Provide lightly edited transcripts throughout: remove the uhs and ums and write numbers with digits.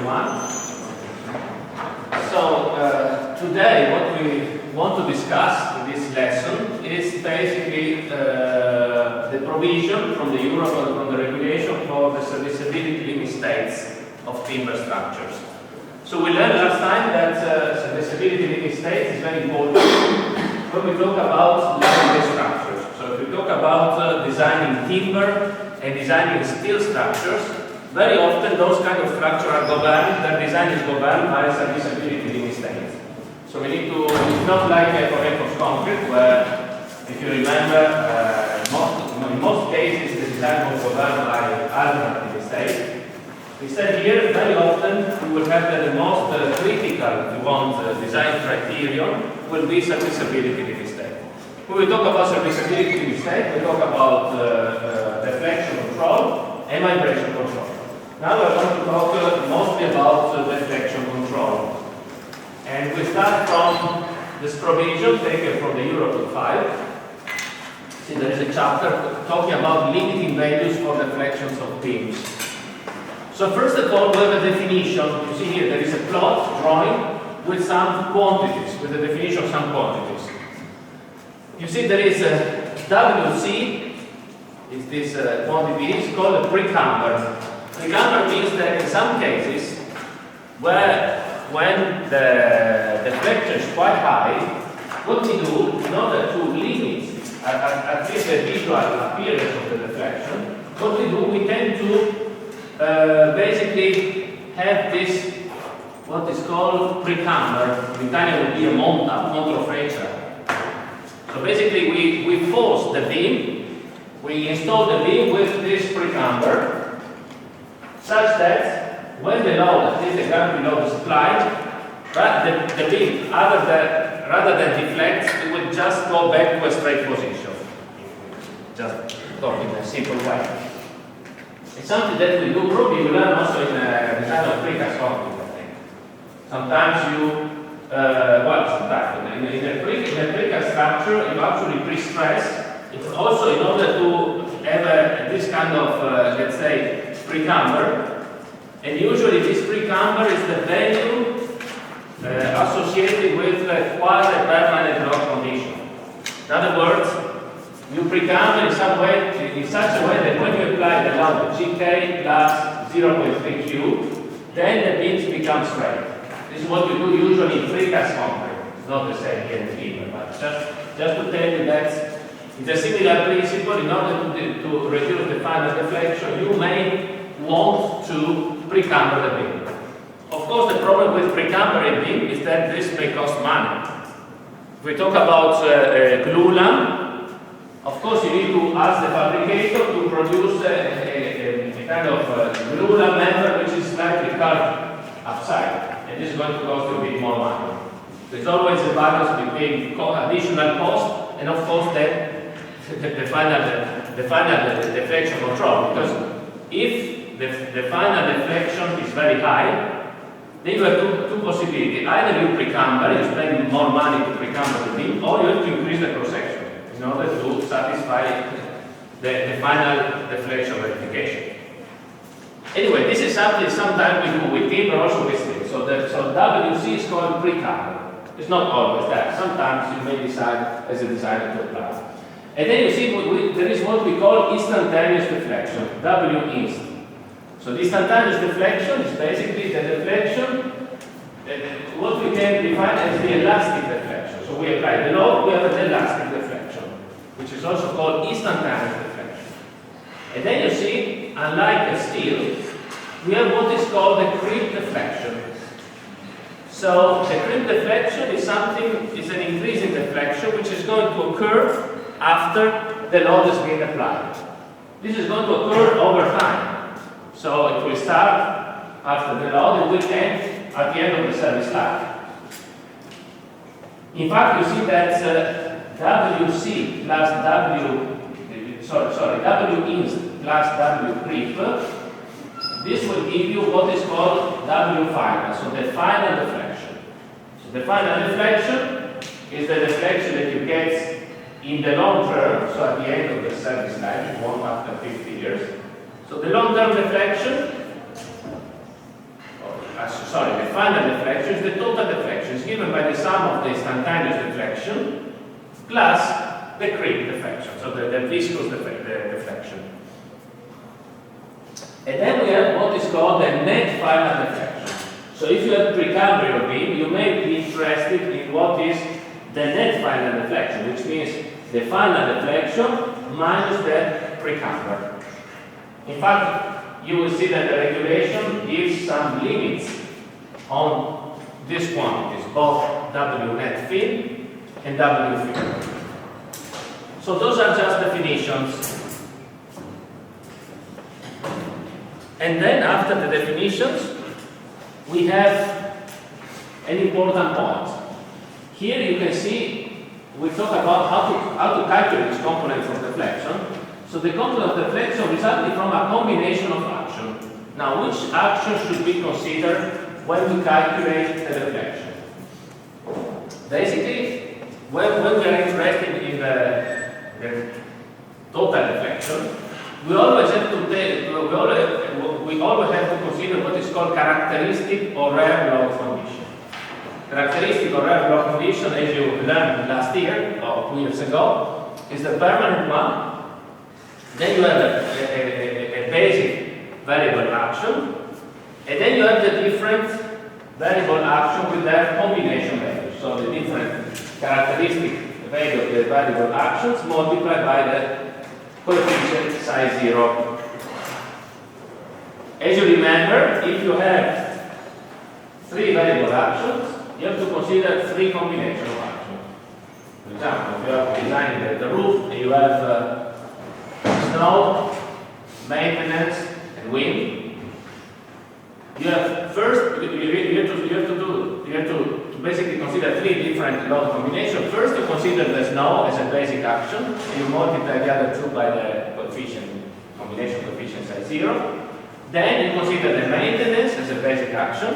everyone. So today what we want to discuss in this lesson is basically the provision from the Europe and from the regulation for the serviceability limit states of timber structures. So we learned last time that serviceability limit states is very important when we talk about land-based structures. So if we talk about designing timber and designing steel structures, very often those kind of structures are governed, their design is governed by serviceability limit states. So we need to, it's not like for reinforced concrete where, if you remember, in most cases the design was governed by alternative state. Instead here, very often we will have that the most critical, if you want, design criterion will be serviceability limit state. When we talk about serviceability limit state, we talk about deflection control and vibration control. Now we're going to talk mostly about deflection control. And we start from this provision taken from the Euro 5. See, there is a chapter talking about limiting values for deflections of beams. So first of all, we have a definition. You see here, there is a plot drawing with some quantities, with the definition of some quantities. You see there is a WC, is this quantity is called a precamber. Precamber means that in some cases, when the deflection is quite high, what we do in order to limit at least the visual appearance of the deflection, what we do, we tend to basically have this, what is called precamber. In Italian would be a monta, controfreccia. So basically we force the beam, we install the beam with this precamber, such that when the load, at least the gravity load is applied, the beam, rather than deflect, it will just go back to a straight position. Just talking in a simple way. It's something that we do, probably we learn also in design of precast concrete, I think. Sometimes you, sometimes in a precast structure, you actually pre-stress. It's also in order to have this kind of, let's say, precamber. And usually this precamber is the value associated with a quasi-permanent load condition. In other words, you precamber in some way, in such a way that when you apply the load GK plus 0.3Q, then the beams become straight. This is what you do usually in precast concrete. It's not the same here in timber, but just to tell you that it's a similar principle. In order to reduce the final deflection, you may want to precamber the beam. Of course, the problem with precambering beam is that this may cost money. If we talk about glulam, of course, you need to ask the fabricator to produce a kind of glulam member which is slightly curved upside, and this is going to cost you a bit more money. There's always a balance between additional cost and, of course, then the final deflection control. Because if the final deflection is very high, then you have two possibilities. Either you precamber, you spend more money to precamber the beam, or you have to increase the cross section in order to satisfy the final deflection verification. Anyway, this is something sometimes we do with timber, also with steel. So WC is called precamber. It's not always that. Sometimes you may decide as a designer to apply. And then you see there is what we call instantaneous deflection, W-inst. So the instantaneous deflection is basically the deflection, what we can define as the elastic deflection. So we apply the load, we have an elastic deflection, which is also called instantaneous deflection. And then you see, unlike a steel, we have what is called the creep deflection. So the creep deflection is an increase in deflection which is going to occur after the load is being applied. This is going to occur over time. So it will start after the load and will end at the end of the service life. In fact, you see that WC plus W-inst plus W creep, this will give you what is called W final, so the final deflection. So the final deflection is the deflection that you get in the long term, so at the end of the service life, you want after 50 years. So the long-term deflection, the final deflection is the total deflection. It's given by the sum of the instantaneous deflection plus the creep deflection, so the viscous deflection. And then we have what is called the net final deflection. So if you have precambrial beam, you may be interested in what is the net final deflection, which means the final deflection minus the precamber. In fact, you will see that the regulation gives some limits on these quantities, both W net fin and W fin. So those are just definitions. And then after the definitions, we have an important point. Here you can see we talk about how to calculate this component of deflection. So the component of deflection resulting from a combination of actions. Now, which action should be considered when we calculate the deflection? Basically, when we are interested in the total deflection, we always have to consider what is called characteristic or rare law condition. Characteristic or rare law condition, as you learned last year or 2 years ago, is the permanent one. Then you have a basic variable action, and then you have the different variable action with their combination values. So the different characteristic value of the variable actions multiplied by the coefficient size 0. As you remember, if you have 3 variable actions, you have to consider 3 combinations of actions. For example, if you are designing the roof and you have snow, maintenance, and wind, you have first you have to basically consider 3 different load combinations. First, you consider the snow as a basic action, and you multiply the other 2 by the combination coefficient size 0. Then you consider the maintenance as a basic action,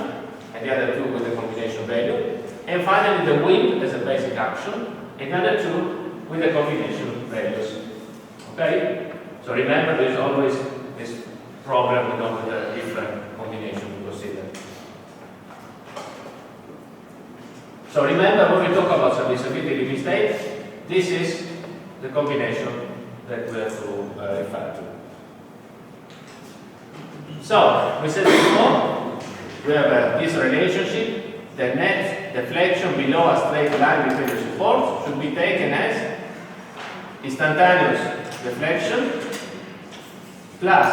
and the other 2 with the combination value. And finally, the wind as a basic action, and the other 2 with the combination values. Okay? So remember, there is always this problem with the different combinations to consider. So remember, when we talk about serviceability limit state, this is the combination that we have to refer to. So, we said before, we have this relationship. The net deflection below a straight line between the supports should be taken as instantaneous deflection plus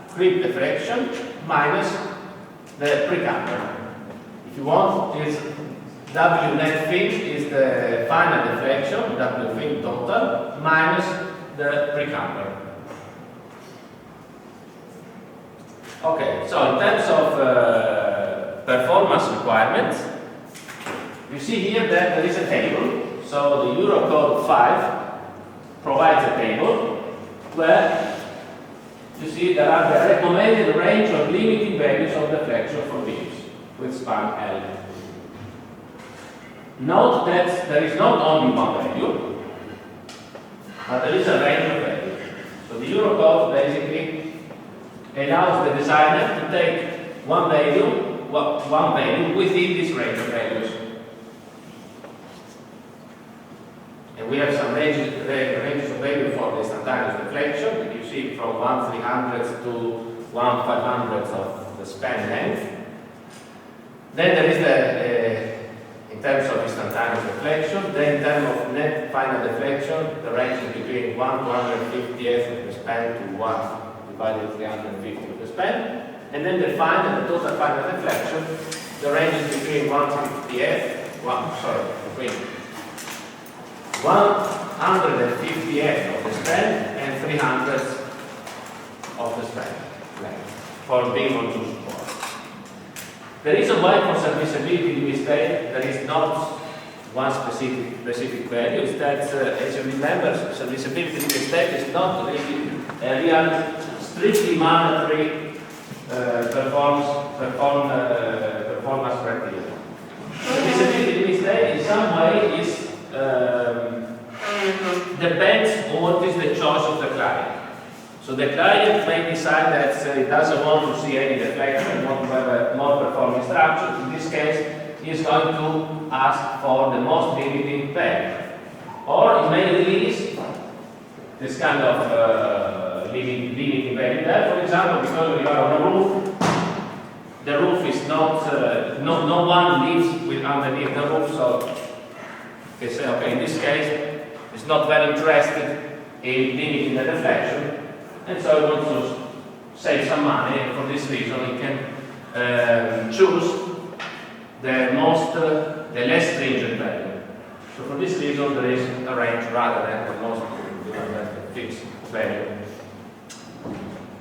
creep deflection minus the precamber. If you want, is W net fin is the final deflection, W fin total, minus the precamber. Okay, so in terms of performance requirements, you see here that there is a table. So the Eurocode 5 provides a table where you see there are the recommended range of limiting values of deflection for beams with span L. Note that there is not only one value, but there is a range of values. So the Eurocode basically allows the designer to take one value within this range of values. And we have some ranges of value for the instantaneous deflection. You see from 1/300 to 1/500 of the span length. Then there is in terms of instantaneous deflection. Then in terms of net final deflection, the range is between 1/250th of the span to 1 divided 350 of the span. And then the total final deflection, the range is between 1/150th of the span and 300th of the span length for beam on 2 supports. The reason why for serviceability limit state there is not one specific value is that, as you remember, serviceability limit state is not really a real strictly mandatory performance criteria. Serviceability limit state in some way is depends on what is the choice of the client. So the client may decide that it doesn't want to see any deflection, want to have a more performing structure. In this case, he is going to ask for the most limiting value. Or it may release this kind of limiting value there. For example, because you are on a roof, the roof is not, no one lives underneath the roof, so they say, okay, in this case, it's not very interested in limiting the deflection, and so he wants to save some money, and for this reason he can choose the less stringent value. So for this reason there is a range rather than the most fixed value.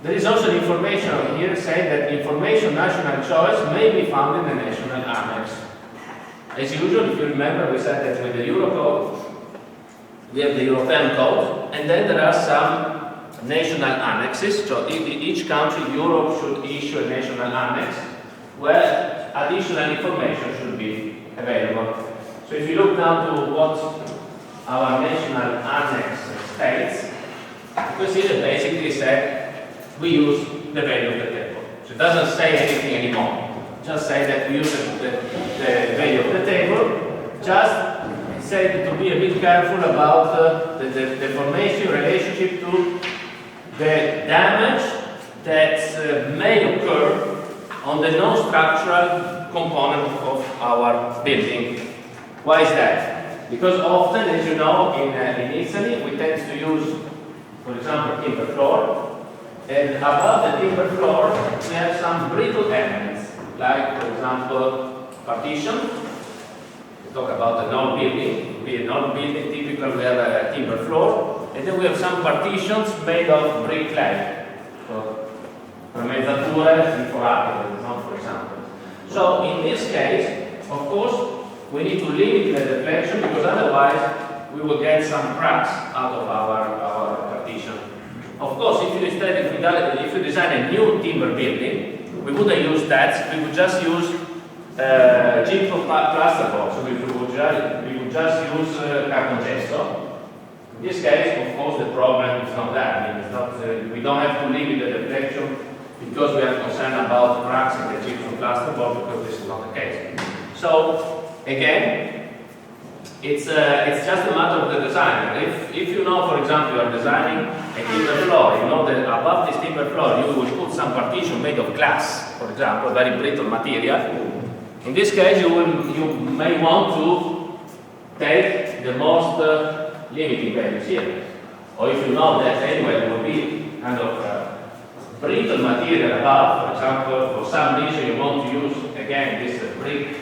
There is also information here saying that information national choice may be found in the national annex. As usual, if you remember, we said that with the Eurocode, we have the European code, and then there are some national annexes. So each country, Europe, should issue a national annex where additional information should be available. So if you look now to what our national annex states, you can see that basically said we use the value of the table. So it doesn't say anything anymore. Just say that we use the value of the table. Just say to be a bit careful about the deformation relationship to the damage that may occur on the non-structural component of our building. Why is that? Because often, as you know, in Italy, we tend to use, for example, timber floor, and above the timber floor, we have some brittle elements, like, for example, partition. We talk about an old building. We an old building, typically we have a timber floor, and then we have some partitions made of brick clay. So, premezzature inforate, for example. So, in this case, of course, we need to limit the deflection because otherwise we will get some cracks out of our partition. Of course, if you design a new timber building, we wouldn't use that. We would just use gypsum plasterboard. So we would just use carbon gesso. In this case, of course, the problem is not that. I mean, it's not, we don't have to limit the deflection because we are concerned about cracks in the gypsum plasterboard because this is not the case. So again, it's just a matter of the designer. If you know, for example, you are designing a timber floor, you know that above this timber floor you will put some partition made of glass, for example, very brittle material. In this case, you may want to take the most limiting values here. Or if you know that anyway there will be kind of brittle material above, for example, for some reason you want to use again this brick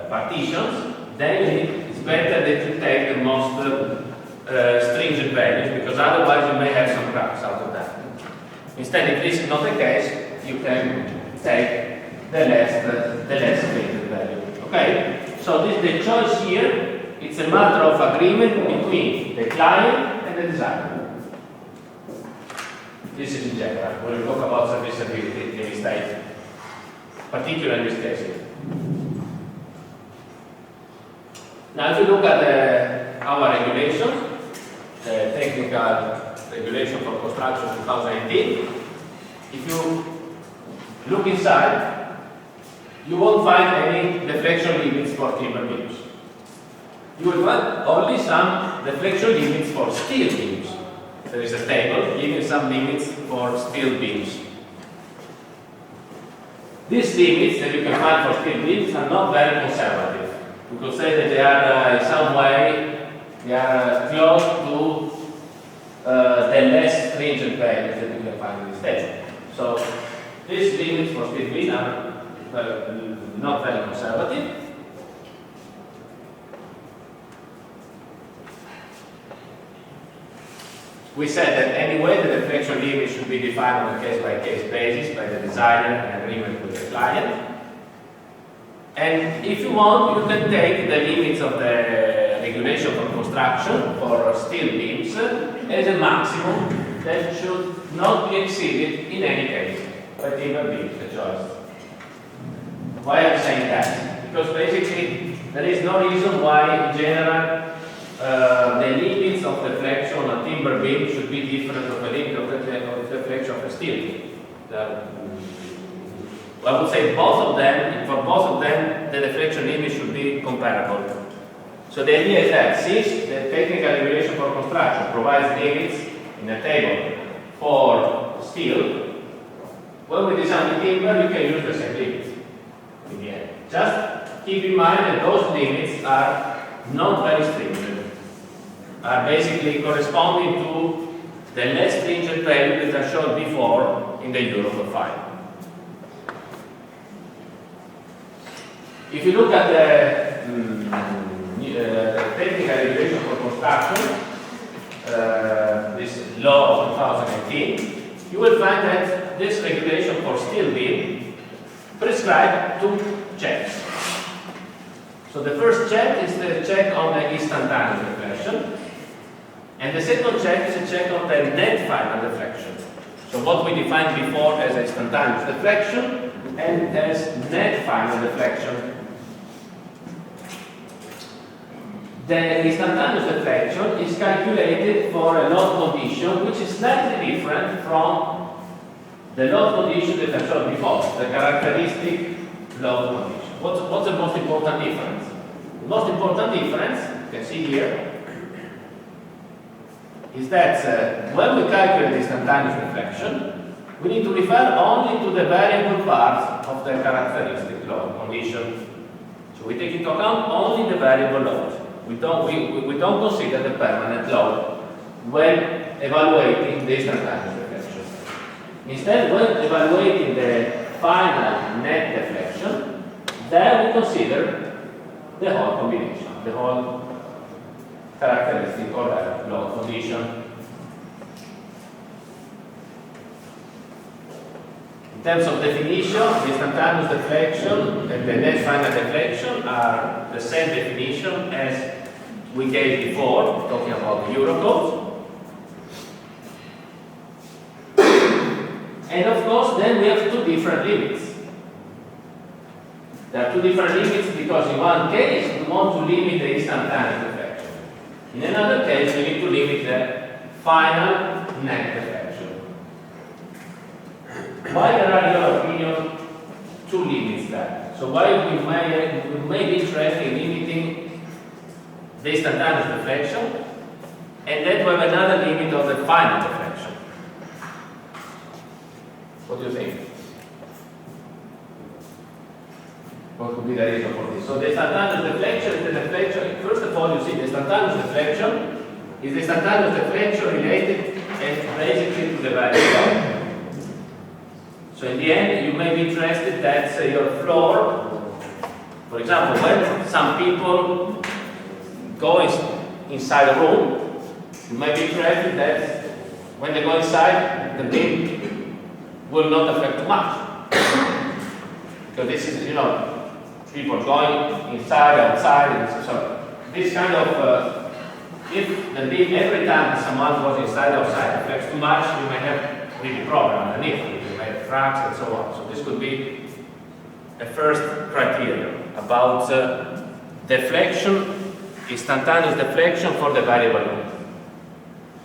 partitions, then it's better that you take the most stringent values because otherwise you may have some cracks out of that. Instead, if this is not the case, you can take the less stringent value. Okay? So this the choice here. It's a matter of agreement between the client and the designer. This is in general. When we talk about serviceability in this state, particularly in this case. Now, if you look at our regulations, the technical regulation for construction 2018, if you look inside, you won't find any deflection limits for timber beams. You will find only some deflection limits for steel beams. There is a table giving some limits for steel beams. These limits that you can find for steel beams are not very conservative. We could say that they are in some way they are close to the less stringent values that you can find in this table. So these limits for steel beams are not very conservative. We said that anyway the deflection limit should be defined on a case-by-case basis by the designer in agreement with the client. And if you want, you can take the limits of the regulation for construction for steel beams as a maximum that should not be exceeded in any case by timber beams, the choice. Why I'm saying that? Because basically there is no reason why in general the limits of deflection on timber timber beam should be different of the limit of the deflection of a steel. I would say both of them, for both of them, the deflection limit should be comparable. So the idea is that since the technical regulation for construction provides limits in a table for steel, when we design the timber, you can use the same limits in the end. Just keep in mind that those limits are not very stringent, are basically corresponding to the less stringent value that I showed before in the Euro file. If you look at the technical regulation for construction, this law of 2018, you will find that this regulation for steel beam prescribes 2 checks. So the first check is the check on the instantaneous deflection, and the second check is a check on the net final deflection. So what we defined before as instantaneous deflection and as net final deflection. The instantaneous deflection is calculated for a load condition which is slightly different from the load condition that I showed before, the characteristic load condition. What's the most important difference? The most important difference, you can see here, is that when we calculate instantaneous deflection, we need to refer only to the variable parts of the characteristic load condition. So we take into account only the variable load. We don't consider the permanent load when evaluating the instantaneous deflection. Instead, when evaluating the final net deflection, there we consider the whole combination, the whole characteristic or load condition. In terms of definition, the instantaneous deflection and the net final deflection are the same definition as we gave before, talking about the Eurocode. And of course, then we have 2 different limits. There are 2 different limits because in one case, we want to limit the instantaneous deflection. In another case, we need to limit the final net deflection. Why there are, in your opinion, 2 limits there? So why we may be interested in limiting the instantaneous deflection and then we have another limit of the final deflection? What do you think? What could be the reason for this? So the instantaneous deflection is the deflection. First of all, you see the instantaneous deflection is the instantaneous deflection related basically to the value. So in the end, you may be interested that your floor, for example, when some people go inside a room, you may be interested that when they go inside, the beam will not affect too much. Because this is, people going inside, outside, so this kind of, if the beam every time someone goes inside, outside affects too much, you may have really problem underneath. Cracks and so on. So this could be a first criteria about deflection, instantaneous deflection for the variable load.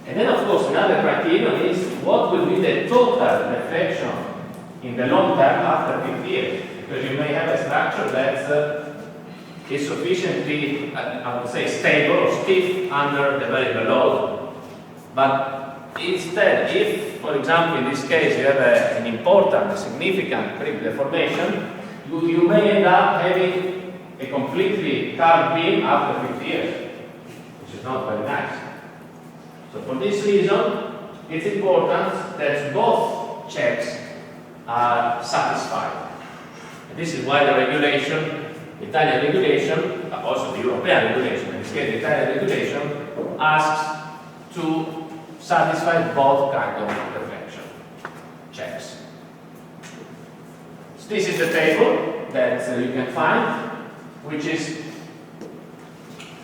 And then of course another criterion is what will be the total deflection in the long term after 50 years. Because you may have a structure that is sufficiently, I would say, stable or stiff under the variable load, but instead, if, for example, in this case, you have an important, significant creep deformation, you may end up having a completely carved beam after 50 years, which is not very nice. So for this reason, it's important that both checks are satisfied. And this is why the regulation, the Italian regulation, also the European regulation, in this case the Italian regulation, asks to satisfy both kinds of deflection checks. So this is the table that you can find, which is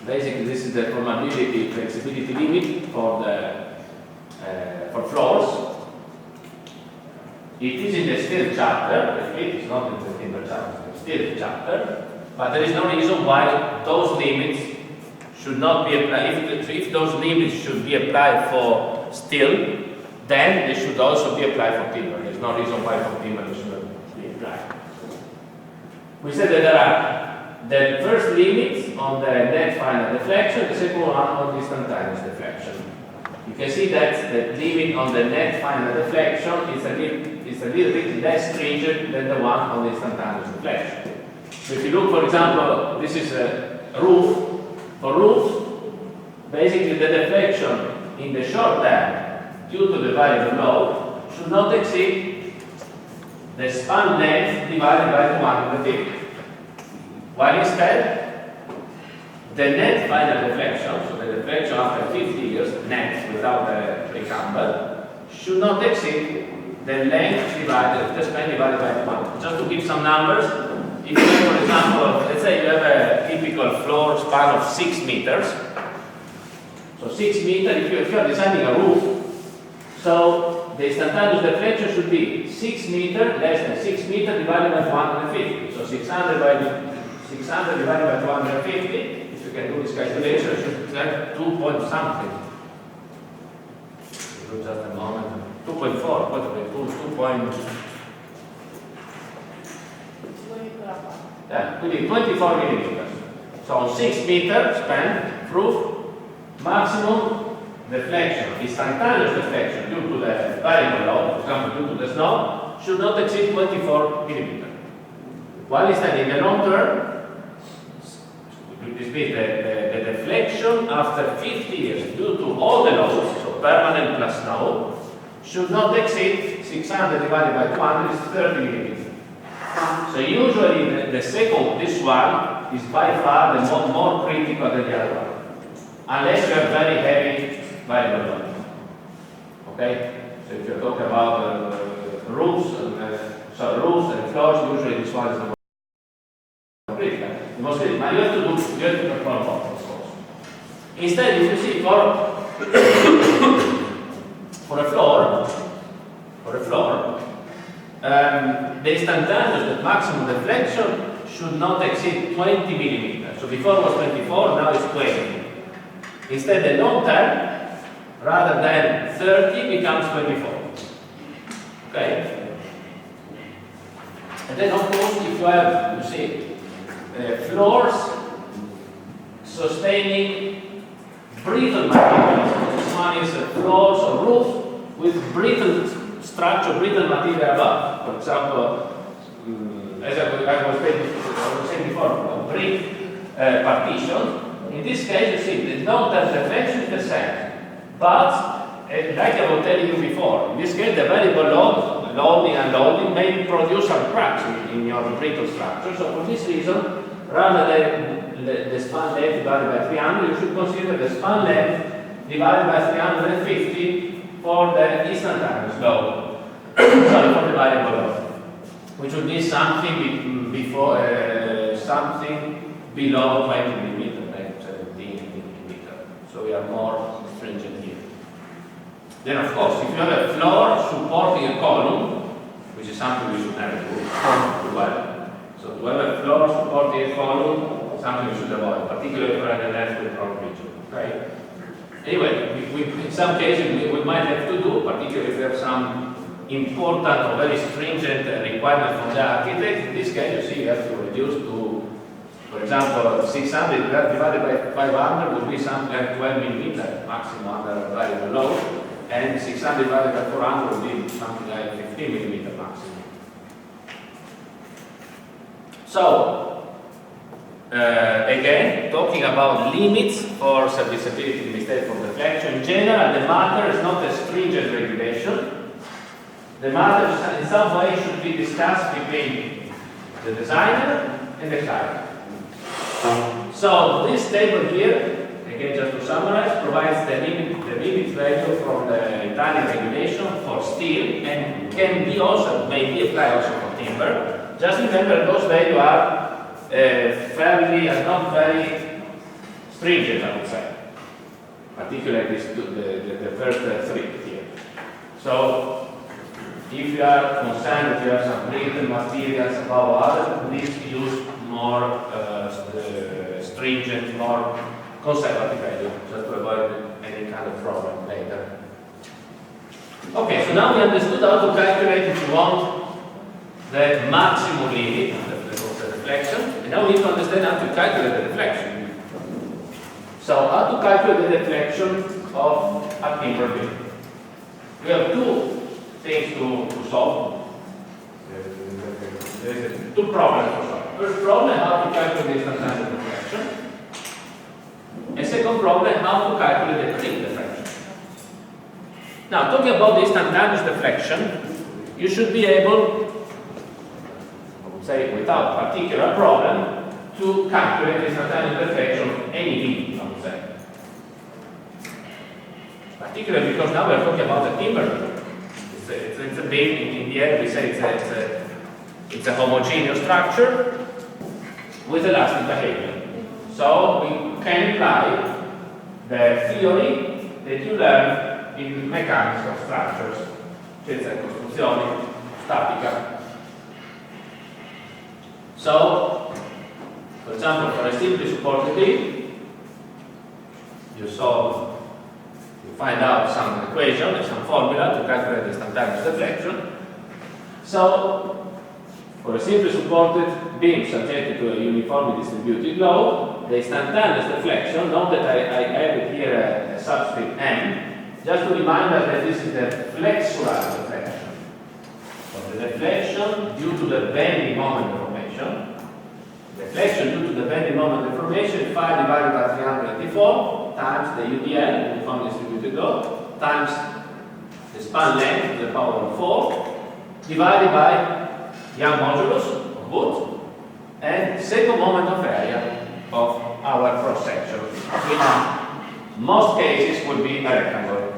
basically this is the permeability flexibility limit for for floors. It is in the steel chapter. It is not in the timber chapter. It's the steel chapter, but there is no reason why those limits should not be applied, if those limits should be applied for steel, then they should also be applied for timber. There's no reason why for timber they shouldn't be applied. We said that there are the first limit on the net final deflection, the second one on the instantaneous deflection. You can see that the limit on the net final deflection is a little bit less stringent than the one on the instantaneous deflection. So if you look, for example, this is a roof. For roofs, basically the deflection in the short term due to the variable load should not exceed the span length divided by 250. While instead, the net final deflection, so the deflection after 50 years, net without the recamber, should not exceed the length divided, the span divided by 1. Just to give some numbers, if you have, for example, let's say you have a typical floor span of 6 meters, so 6 meters, if you are designing a roof, so the instantaneous deflection should be 6 meters less than 6 meters divided by 250. So 600 divided by 250, if you can do this calculation, you should have 2 point something. Just a moment. 2.4, what is it? 2 point. Yeah, quindi 24 millimeters. So on 6 meter span, roof, maximum deflection, instantaneous deflection due to the variable load, for example due to the snow, should not exceed 24 millimeters. While instead in the long term, this means the deflection after 50 years due to all the loads, so permanent plus snow, should not exceed 600 divided by 200 is 30 millimeters. So usually the second, this one, is by far the more critical than the other one, unless you have very heavy variable load. Okay? So if you're talking about roofs and floors, usually this one is the most critical. The most critical, but you have to perform both, of course. Instead, if you see for a floor, the instantaneous, the maximum deflection should not exceed 20 millimeters. So before it was 24, now it's 20. Instead, the long term, rather than 30, becomes 24. Okay? And then, of course, if you have, you see, floors sustaining brittle materials. This one is floors or roof with brittle structure, brittle material above. For example, as I was saying before, a brick partition. In this case, you see the long-term deflection is the same. But, like I was telling you before, in this case, the variable load, loading and unloading, may produce some cracks in your brittle structure. So, for this reason, rather than the span length divided by 300, you should consider the span length divided by 350 for the instantaneous load. Sorry, for the variable load, which would be something something below 20 millimeters, like 17 millimeters. So we are more stringent here. Then, of course, if you have a floor supporting a column, which is something we should never do well. So to have a floor supporting a column, something we should avoid, particularly for an earthquake-prone region. Okay. Anyway, in some cases we might have to do, particularly if we have some important or very stringent requirement from the architect. In this case, you see, you have to reduce to, for example, 600 divided by 500 would be something like 12 millimeters maximum under variable load, and 600 divided by 400 would be something like 15 millimeters maximum. So, again, talking about limits for serviceability instead of deflection, in general, the matter is not a stringent regulation. The matter in some way should be discussed between the designer and the client. So this table here, again just to summarize, provides the limit value from the Italian regulation for steel and can be also, may be applied also for timber. Just remember those values are not very stringent, I would say. Particularly the first three here. So if you are concerned if you have some brittle materials above others, please use more stringent, more conservative value, just to avoid any kind of problem later. Okay, so now we understood how to calculate, if you want, the maximum limit of the deflection, and now we need to understand how to calculate the deflection. So, how to calculate the deflection of a timber beam? We have two things to solve. There's two problems to solve. First problem, how to calculate the instantaneous deflection. And second problem, how to calculate the peak deflection. Now, talking about the instantaneous deflection, you should be able, I would say without particular problem, to calculate the instantaneous deflection of any beam, I would say. Particularly because now we are talking about a timber beam. It's a beam, in the end we say it's a homogeneous structure with elastic behavior. So we can apply the theory that you learn in mechanics of structures, cioè costruzione statica. So, for example, for a simply supported beam, you find out some equation and some formula to calculate the instantaneous deflection. So, for a simply supported beam subjected to a uniformly distributed load, the instantaneous deflection, note that I have here a subscript m, just to remind us that this is the flexural deflection. So the deflection due to the bending moment deformation. Deflection due to the bending moment deformation is 5 divided by 384 times the UDL, uniformly distributed load, times the span length to the power of 4, divided by Young modulus of wood, and second moment of area of our cross section, which in most cases would be a rectangle.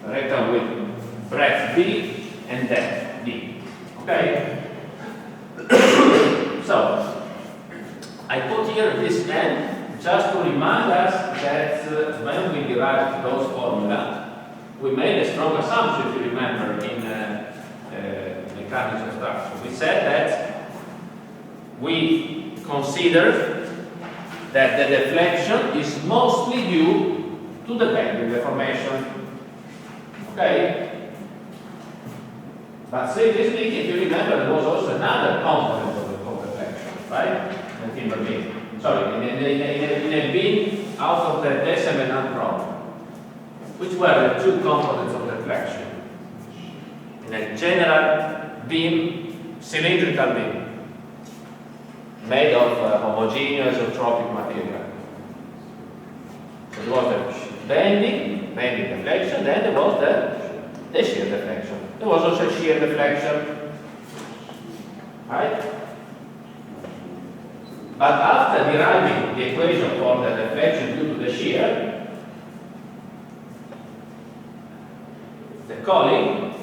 A rectangle with breadth B and depth D. Okay? So, I put here this n just to remind us that when we derived those formula, we made a strong assumption, if you remember, in mechanics of structure. We said that we consider that the deflection is mostly due to the bending deformation. Okay? But strictly speaking, if you remember, there was also another component of deflection, right? The timber beam. Sorry, in a beam out of the decimal problem. Which were the two components of deflection? In a general beam, cylindrical beam, made of homogeneous tropic material. So there was the bending deflection, then there was the shear deflection. There was also shear deflection, right? But after deriving the equation for the deflection due to the shear, the colleague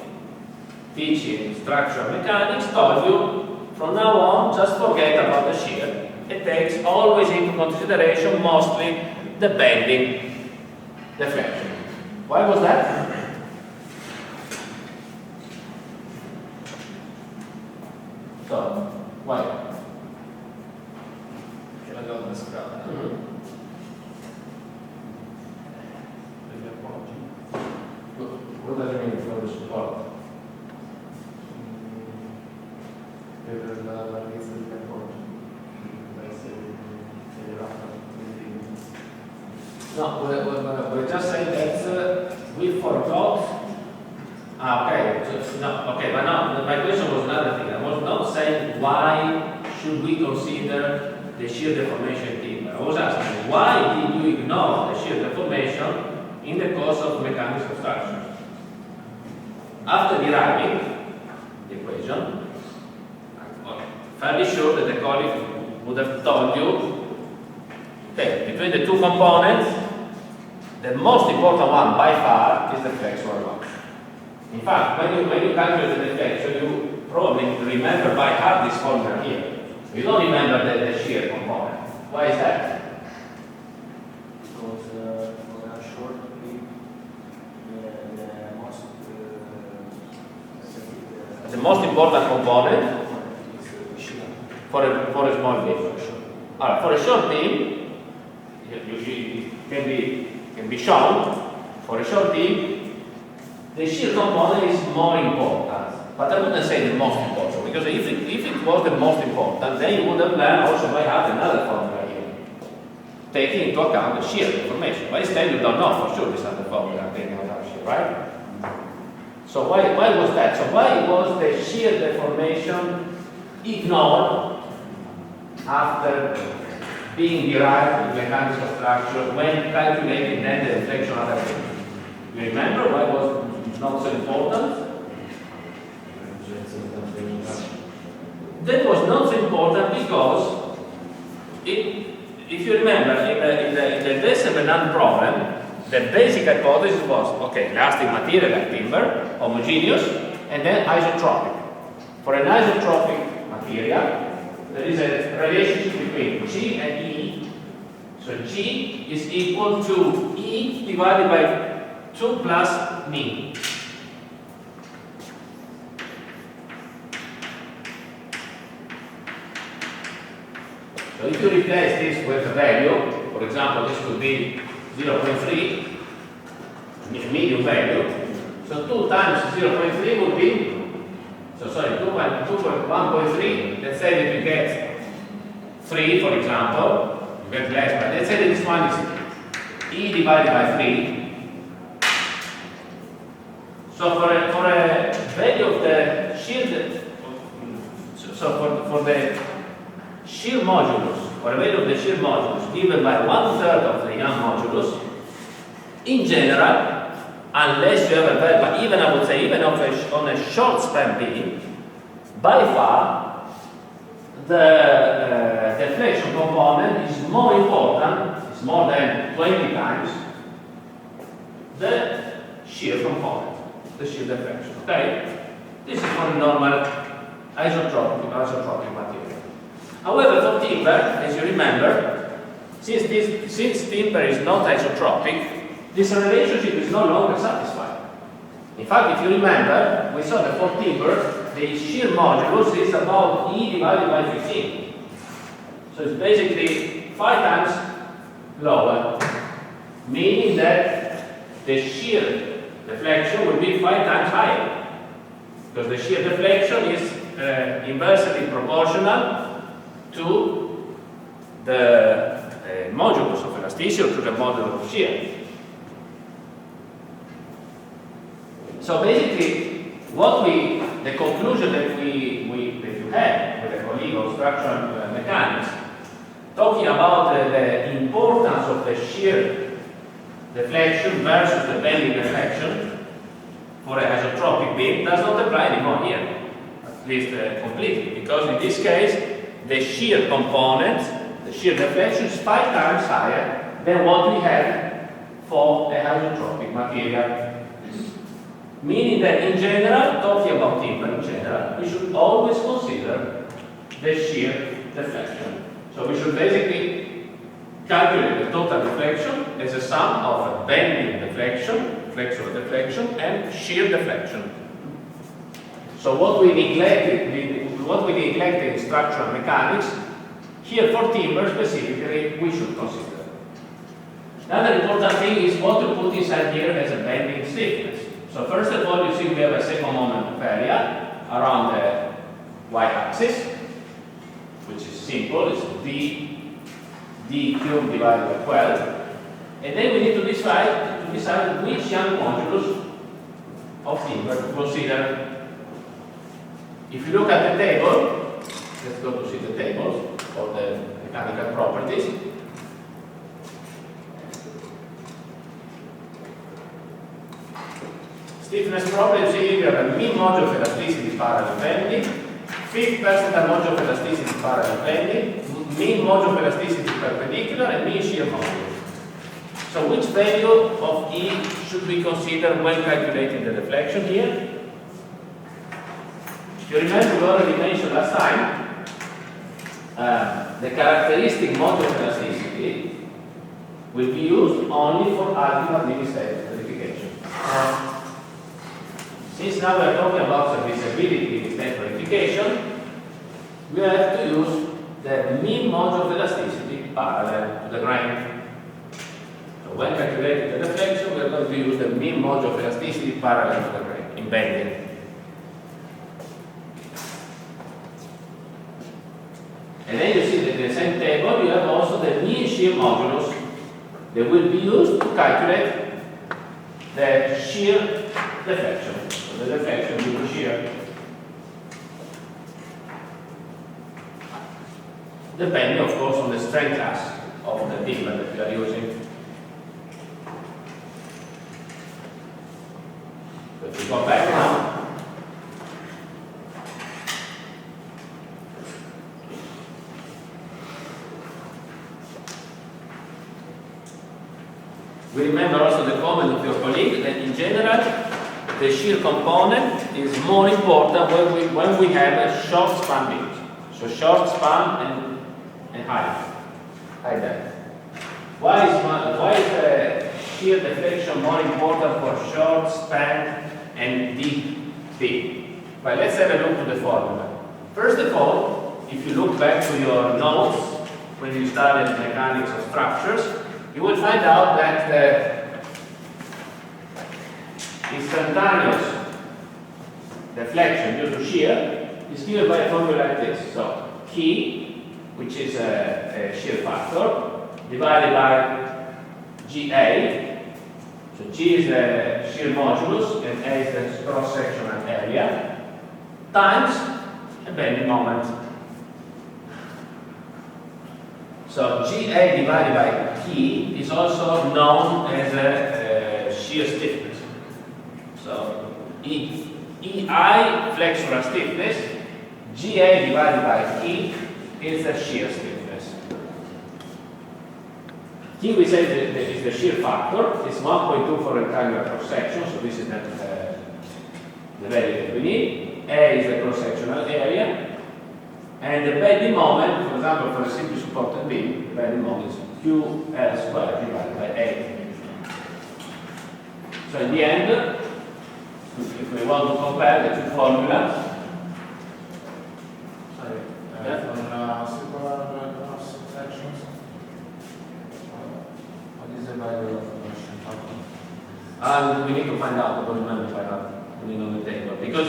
teaching structural mechanics told you from now on just forget about the shear. It takes always into consideration mostly the bending deflection. Why was that? So, why? What does it mean for the support? Per la larghezza del appoggio deve essere elevata. No, we're just saying that we forgot. But no, my question was another thing. I was not saying why should we consider the shear deformation timber. I was asking why did you ignore the shear deformation in the course of mechanics of structures? After deriving the equation, I'm fairly sure that the colleague would have told you that between the two components, the most important one by far is the flexural load. In fact, when you calculate the deflection, you probably remember by heart this formula here. You don't remember the shear component. Why is that? Because on a short beam, the most important component for a small beam. Alright, for a short beam, can be shown for a short beam, the shear component is more important. But I wouldn't say the most important, because if it was the most important, then you would have learned also by heart another formula here, taking into account the shear information. But instead you don't know for sure this other formula taking into account shear, right? So why was that? So why was the shear deformation ignored after being derived in mechanical structure when calculating then the deflection adaptation? You remember why it was not so important? That was not so important because if you remember in the December problem, the basic hypothesis was okay, elastic material like timber, homogeneous, and then isotropic. For an isotropic material, there is a relationship between G and E. So G is equal to E divided by 2 plus μ. So if you replace this with a value, for example, this could be 0.3, medium value. So 2 times 0.3 would be, so sorry, 1.3. Let's say that you get 3, for example, you get less, but let's say that this one is E divided by 3. So for a value of the shear, so for the shear modulus, for a value of the shear modulus given by 1/3 of the Young modulus, in general, unless you have a value, but even I would say even on a short span beam, by far the deflection component is more important, it's more than 20 times the shear component, the shear deflection. Okay? This is for normal isotropic material. However, for timber, as you remember, since timber is not isotropic, this relationship is no longer satisfied. In fact, if you remember, we saw that for timber, the shear modulus is about E divided by 15. So it's basically 5 times lower, meaning that the shear deflection will be 5 times higher, because the shear deflection is inversely proportional to the modulus of elasticity or to the modulus of shear. So basically, the conclusion that you had with the colleague of structural mechanics, talking about the importance of the shear deflection versus the bending deflection for a isotropic beam, does not apply anymore here, at least completely, because in this case, the shear component, the shear deflection is 5 times higher than what we have for the isotropic material. Meaning that in general, talking about timber in general, we should always consider the shear deflection. So we should basically calculate the total deflection as a sum of a bending deflection, flexural deflection, and shear deflection. So what we neglected in structural mechanics, here for timber specifically, we should consider. Another important thing is what to put inside here as a bending stiffness. So first of all, you see we have a second moment of area around the y-axis, which is simple, it's d cubed divided by 12. And then we need to decide which Young modulus of timber to consider. If you look at the table, let's go to see the tables for the mechanical properties. Stiffness problem, you see we have a mean module of elasticity parallel bending, 5th percentile module of elasticity parallel bending, mean module of elasticity perpendicular, and mean shear module. So which value of E should we consider when calculating the deflection here? If you remember, we already mentioned last time, the characteristic module of elasticity will be used only for ultimate limit state verification. Since now we are talking about serviceability limit state verification, we have to use the mean module of elasticity parallel to the grain. when calculating the deflection, we are going to use the mean module of elasticity parallel to the grain in bending. And then you see that in the same table you have also the mean shear modulus that will be used to calculate the shear deflection. So the deflection due to shear, depending of course on the strength class of the beam that you are using. So if we go back now, we remember also the comment of your colleague that in general the shear component is more important when we have a short span beam. So short span and high depth. Why is the shear deflection more important for short span and deep beam? Well, let's have a look to the formula. First of all, if you look back to your notes when you studied mechanics of structures, you will find out that the instantaneous deflection due to shear is given by a formula like this. So K, which is a shear factor, divided by GA. So G is the shear modulus and A is the cross-sectional area, times a bending moment. So GA divided by P is also known as a shear stiffness. So EI flexural stiffness, GA divided by P is the shear stiffness. T we say that is the shear factor, it's 1.2 for rectangular cross section, so this is the value that we need. A is the cross sectional area. And the bending moment, for example, for a simple supported beam, the bending moment is QL squared divided by 8. So in the end, if we want to compare the two formulas, on circular cross sections, what is the value of the shear factor? we need to find out, I don't remember by now, we need on the table. Because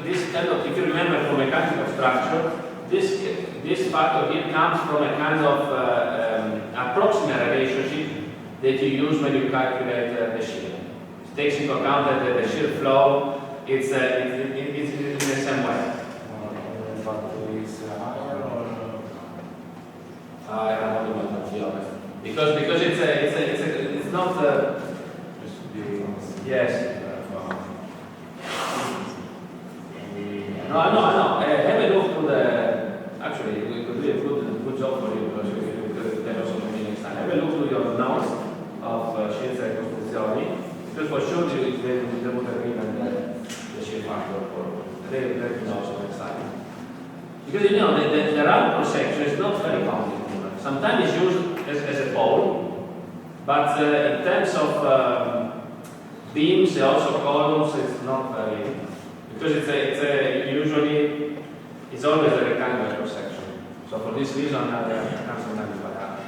this kind of, if you remember from mechanical structure, this factor here comes from a kind of approximate relationship that you use when you calculate the shear. It takes into account that the shear flow it's in the same way. But is higher or? I don't know, to be honest. Because it's not Just to be honest. yes. No. Have a look to the. Actually, we could do a good job for you because we could tell us something next time. Have a look to your notes of scienze e costruzioni, because for sure they would have given the shear factor for they know so next time. Because you know the round cross section is not very common. Sometimes it's used as a pole, but in terms of beams and also columns, it's not very. Because it's usually it's always a rectangular cross section. So for this reason, I can't sometimes by that.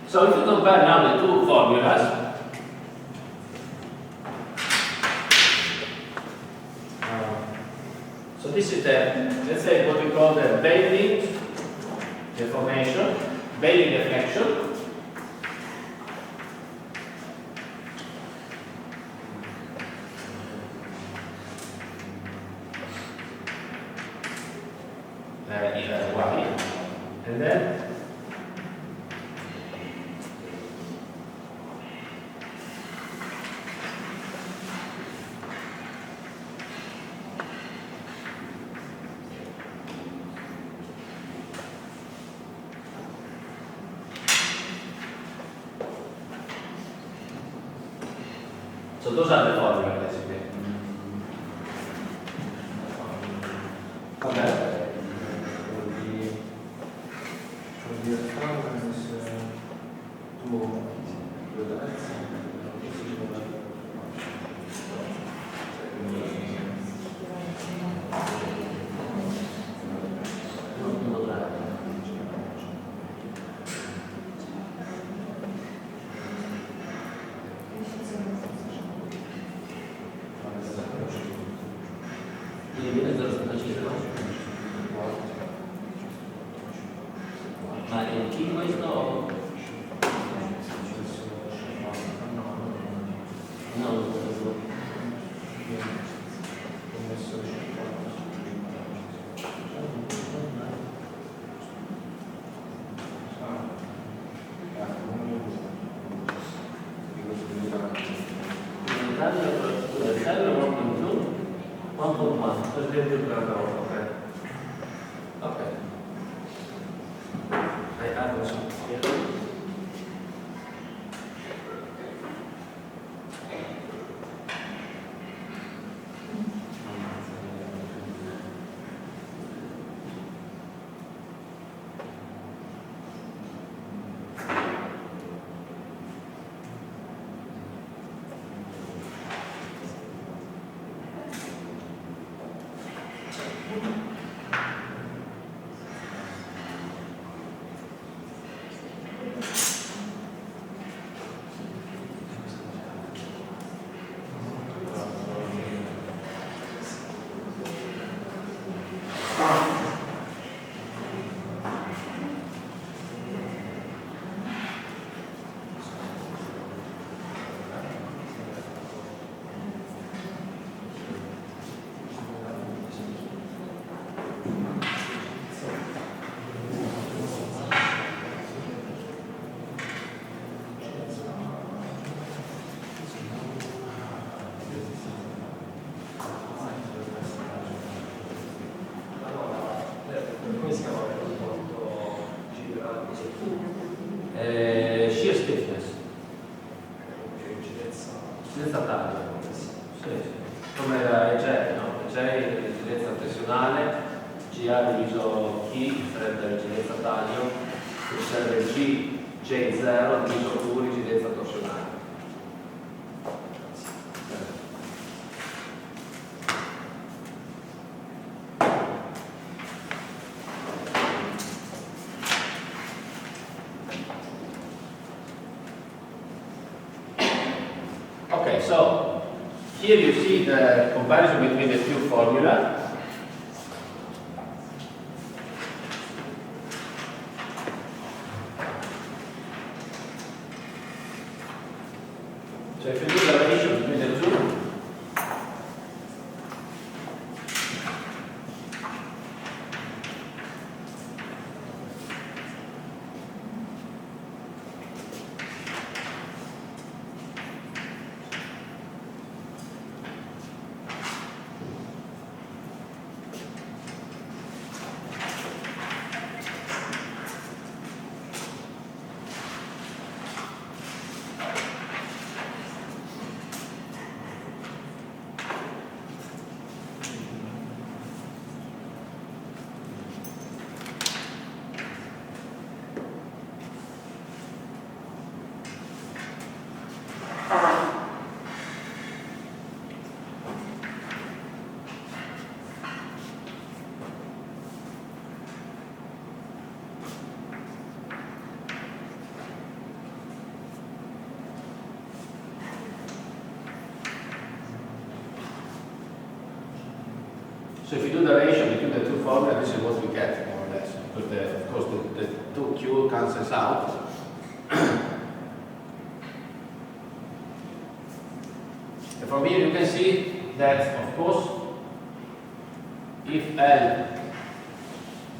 So if you compare now the two formulas, so this is the, let's say what we call the bending deformation, bending deflection. Y, and then so those are the formulas basically. Okay. L 1.2, 1.1, so 0.48, okay. Okay. I add also here. Shear stiffness. Incidenza taglio. Sì, sì. Come la EJ, no? EJ è l'incidenza pressionale, GA diviso T sarebbe l'incidenza taglio, e sarebbe J0 diviso Q l'incidenza torsionale. Okay, so here you see the comparison between the two formula. So if you do the ratio between the two, so if you do the ratio between the two formulas, this is what we get, more or less. Because of course the 2Q cancels out. And from here you can see that, of course, if L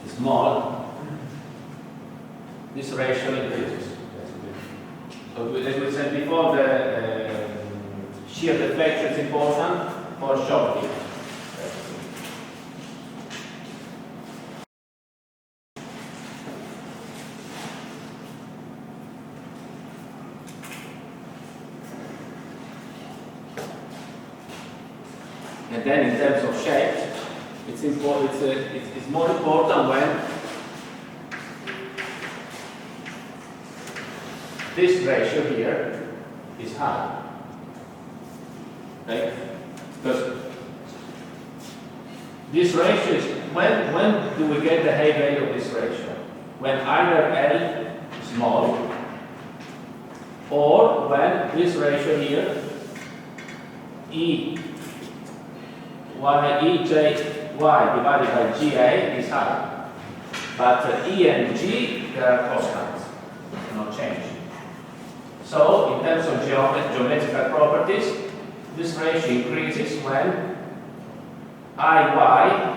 is small, this ratio increases. So as we said before, the shear deflection is important for shocking. And then in terms of shape, it's more important when this ratio here is high. Okay? Because this ratio is, when do we get the high value of this ratio? When either L is small, or when this ratio here, EJY divided by GA is high. But E and G, they are constants, not change. So, in terms of geometrical properties, this ratio increases when IY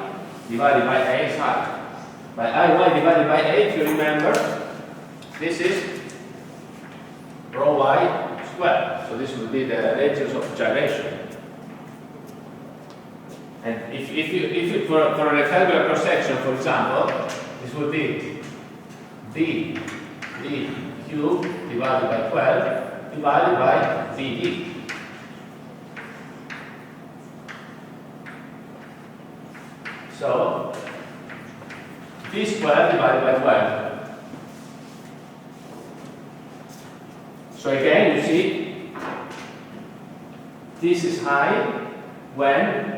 divided by A is high. By IY divided by A, if you remember, this is rho Y square. So this will be the radius of gyration. And if you for a rectangular cross section, for example, this would be d cubed divided by 12 divided by vd. So d squared divided by 12. So again, you see, this is high when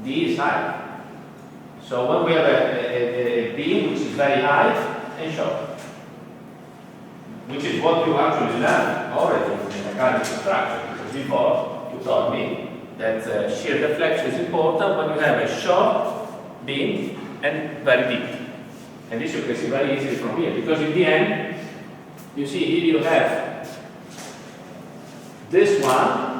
d is high. So when we have a beam which is very high and short, which is what you actually learned already in mechanical structure, because before you told me that shear deflection is important when you have a short beam and very deep. And this you can see very easily from here, because in the end, you see here you have this one,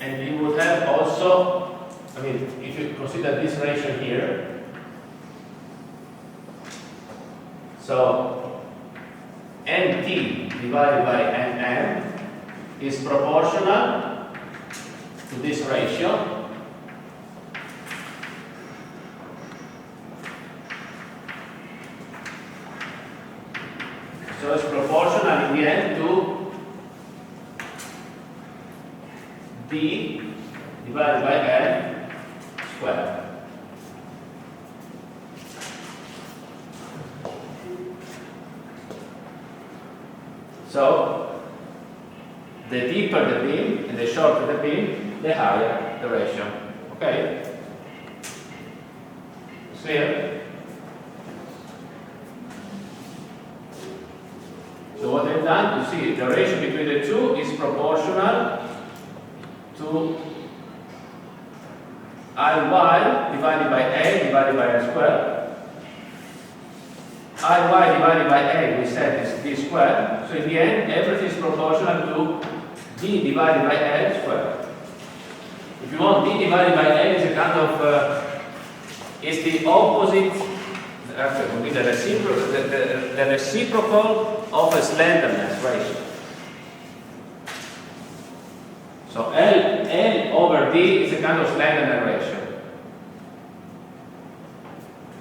and you would have also, I mean, if you consider this ratio here, so NT divided by NM is proportional to this ratio. So it's proportional in the end to D divided by N squared. So the deeper the beam and the shorter the beam, the higher the ratio. Okay? Clear? So what I've done, you see, the ratio between the two is proportional to Iy divided by A divided by N squared. Iy divided by A, we said, is D squared. So in the end, everything is proportional to D divided by N squared. If you want, D divided by N is a kind of, is the opposite, will be the reciprocal of a slenderness ratio. So L over D is a kind of slenderness ratio.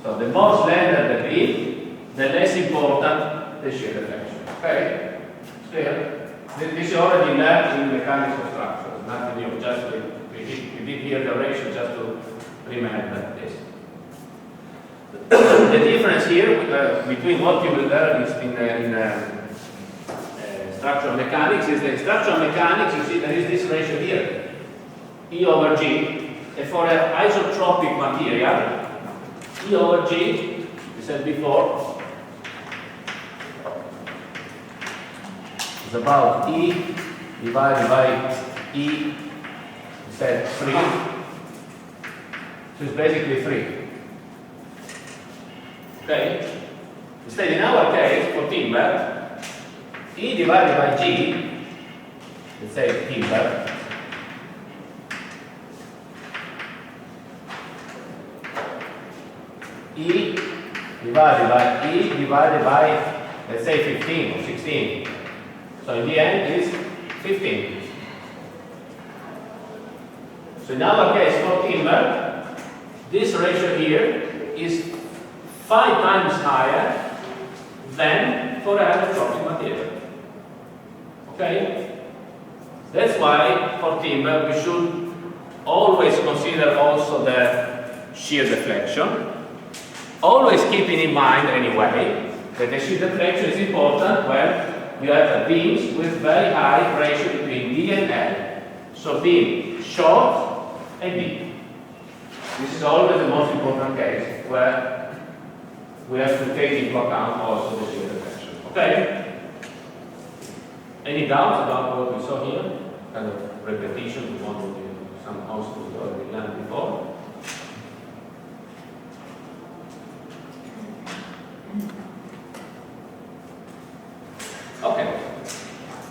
So the more slender the beam, the less important the shear deflection. Okay? Clear? This you already learned in mechanics of structures, nothing new, just we did here the ratio just to remember this. The difference here between what you will learn in structural mechanics is that in structural mechanics, you see there is this ratio here, E over G, and for an isotropic material, E over G, we said before, is about E divided by E, we said 3, so it's basically 3. Okay? Instead, in our case, for timber, E divided by G, let's say timber, E divided by, let's say 15 or 16. So in the end, it's 15. So in our case, for timber, this ratio here is 5 times higher than for isotropic material. Okay? That's why for timber we should always consider also the shear deflection. Always keeping in mind anyway that the shear deflection is important when you have beams with very high ratio between D and L. So beam short and deep. This is always the most important case where we have to take into account also the shear deflection. Okay? Any doubts about what we saw here? Kind of repetition, we want to do some concepts we already learned before. Okay.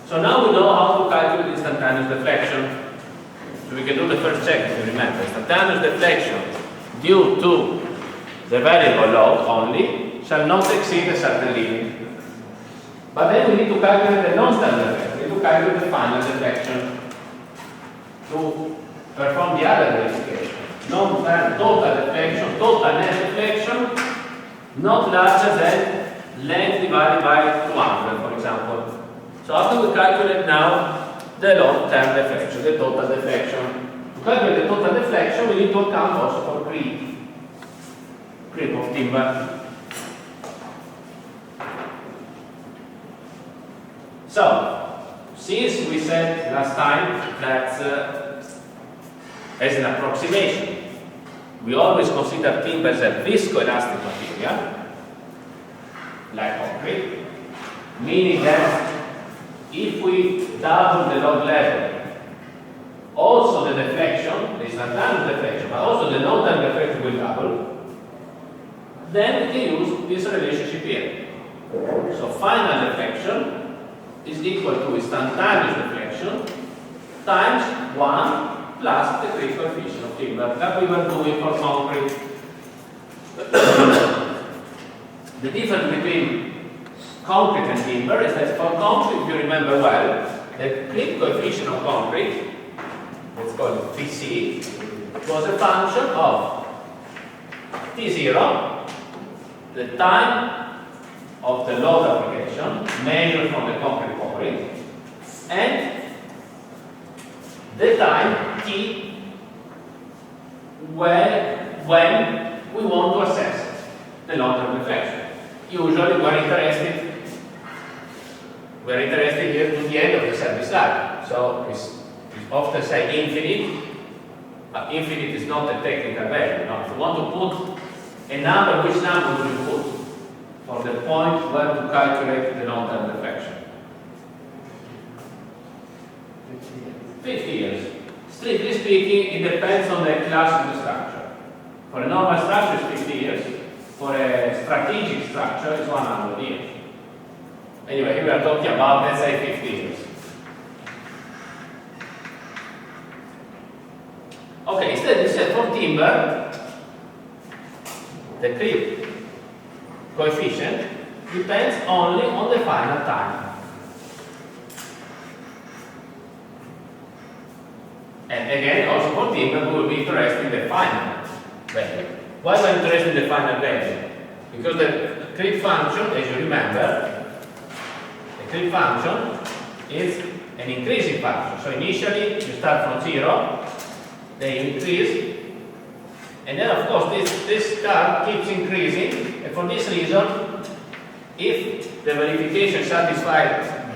So now we know how to calculate instantaneous deflection. So we can do the first check if you remember. Instantaneous deflection due to the variable load only shall not exceed a certain limit. But then we need to calculate the non-standard deflection. We need to calculate the final deflection to perform the other verification. Non-standard total deflection, total net deflection, not larger than length divided by 200, for example. So after we calculate now the long-term deflection, the total deflection. To calculate the total deflection, we need to account also for creep of timber. So, since we said last time that as an approximation, we always consider timber as a viscoelastic material, like concrete, meaning that if we double the log level, also the deflection, the instantaneous deflection, but also the non-time deflection will double, then we can use this relationship here. So final deflection is equal to instantaneous deflection times 1 plus the creep coefficient of timber that we were doing for concrete. The difference between concrete and timber is that for concrete, if you remember well, the creep coefficient of concrete, let's call it Tc, was a function of T0, the time of the load application measured from the concrete quarry, and the time T when we want to assess the long-term deflection. Usually we're interested here to the end of the service life. So we often say infinite, but infinite is not a technical value. No? If you want to put a number, which number would you put for the point where to calculate the long-term deflection? 50 years. Strictly speaking, it depends on the class of the structure. For a normal structure, it's 50 years. For a strategic structure, it's 100 years. Anyway, here we are talking about, let's say, 50 years. Okay, instead we said for timber, the creep coefficient depends only on the final time. And again, also for timber, we will be interested in the final value. Why am I interested in the final value? Because the creep function, as you remember, the creep function is an increasing function. So initially, you start from 0, they increase, and then of course this curve keeps increasing, and for this reason, if the verification is satisfied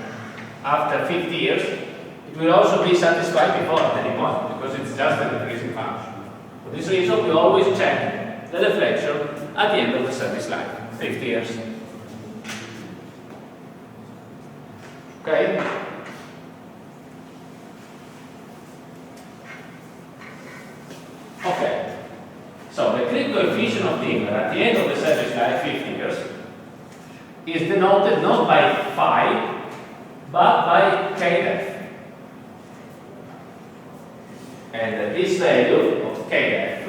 after 50 years, it will also be satisfied before at any point, because it's just an increasing function. For this reason, we always check the deflection at the end of the service life, 50 years. Okay? Okay. So the creep coefficient of timber at the end of the service life, 50 years, is denoted not by phi, but by kf. And this value of kf,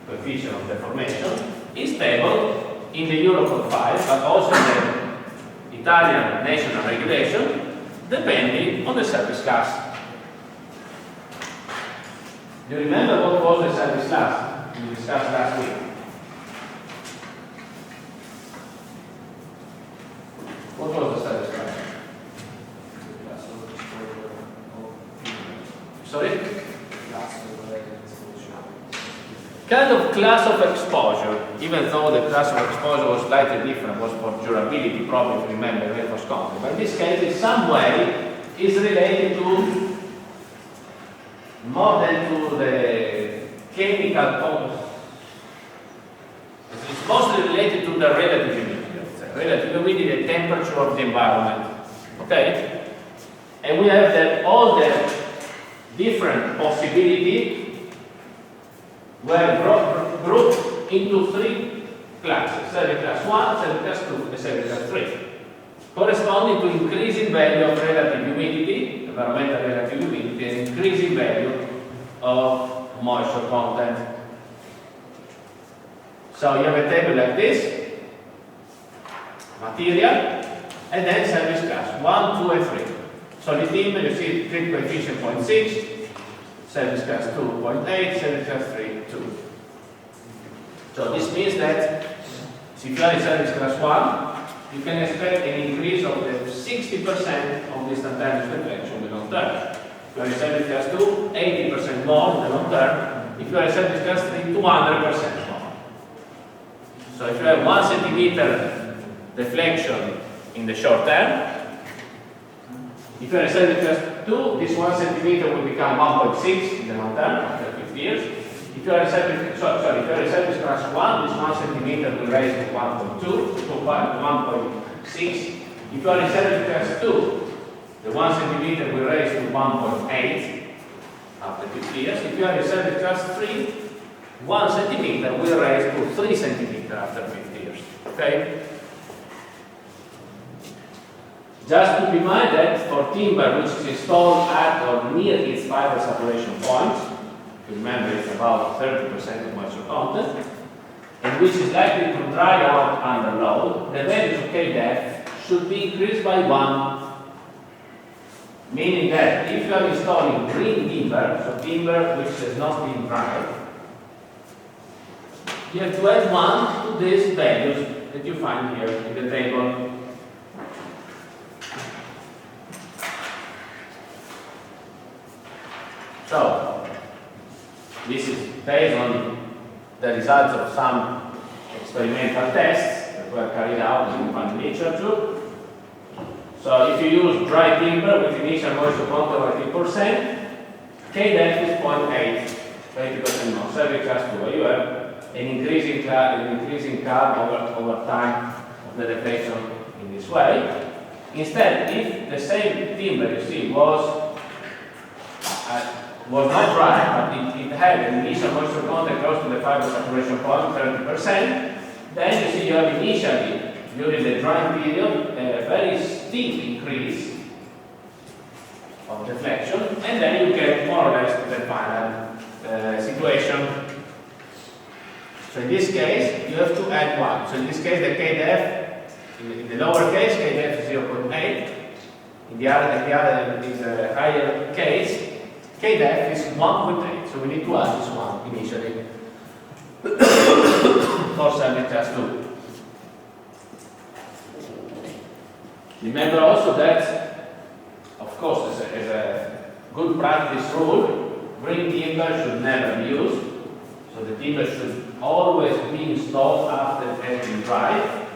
coefficient of deformation, is stable in the Eurocode 5, but also in the Italian national regulation, depending on the service class. Do you remember what was the service class we discussed last week? What was the service class? Sorry? Kind of class of exposure, even though the class of exposure was slightly different, was for durability, probably if you remember, reinforced concrete. But in this case, in some way, is related to more than to the chemical compound. It's mostly related to the relative humidity, relative humidity, the temperature of the environment. Okay? And we have all the different possibilities were grouped into 3 classes: service class 1, service class 2, and service class 3, corresponding to increasing value of relative humidity, environmental relative humidity, and increasing value of moisture content. So you have a table like this: material, and then service class 1, 2, and 3. Solid timber, you see trim coefficient 0.6, service class 2.8, service class 3, 2. So this means that if you are in service class 1, you can expect an increase of the 60% of the instantaneous deflection in the long term. If you are in service class 2, 80% more in the long term. If you are in service class 3, 200% more. So if you have 1 centimeter deflection in the short term, if you are in service class 2, this 1 centimeter will become 1.6 in the long term after 50 years. If you are in service, if you are in service class 1, this 1 centimeter will raise to 1.2 to 1.6. If you are in service class 2, the 1 centimeter will raise to 1.8 after 50 years. If you are in service class 3, 1 centimeter will raise to 3 centimeters after 50 years. Okay? Just keep in mind that for timber which is installed at or near its fiber saturation point, if you remember it's about 30% of moisture content, and which is likely to dry out under load, the values of K-depth should be increased by 1. Meaning that if you are installing green timber, so timber which has not been dried, you have to add 1 to these values that you find here in the table. So, this is based on the results of some experimental tests that were carried out in the literature. So, if you use dry timber with initial moisture content of 80%, K-depth is 0.8, 80% more, service class 2. You have an increasing curve over time of the deflection in this way. Instead, if the same timber you see was not dry, but it had an initial moisture content close to the fiber saturation point, 30%, then you see you have initially, during the drying period, a very steep increase of deflection, and then you get more or less the final situation. So in this case, you have to add 1. So in this case, the K-depth, in the lower case, K-depth is 0.8. In the higher case, K-depth is 1.8, so we need to add this 1 initially for service class 2. Remember also that, of course, as a good practice rule, green timber should never be used, so the timber should always be installed after it has been dried.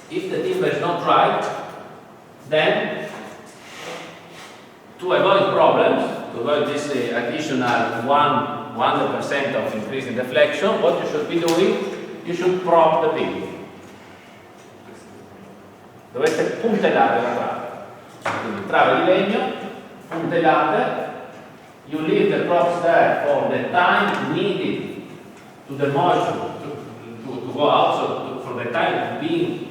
If the timber is not dried, then to avoid problems, to avoid this additional 1% of increase in deflection, what you should be doing, you should prop the beam. Dovete puntellare la trave. Quindi trave di legno, puntellate, you leave the props there for the time needed to the moisture to go out, so for the time needed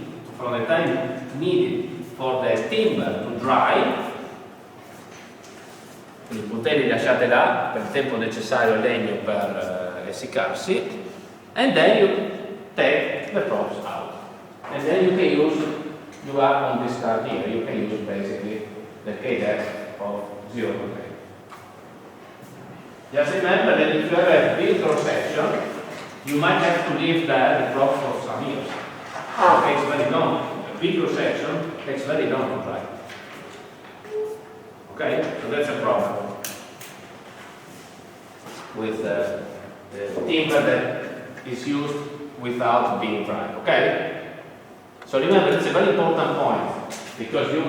for the timber to dry. Quindi i puntelli lasciate là per il tempo necessario al legno per essiccarsi, and then you take the props out, and then you can use, you are on this card here, you can use basically the K-depth of 0.8. Just remember that if you have a big cross section, you might have to leave there the props for some years. It takes very long. A big cross section takes very long to dry. Okay, so that's a problem with the timber that is used without being dried. Okay, so remember it's a very important point, because you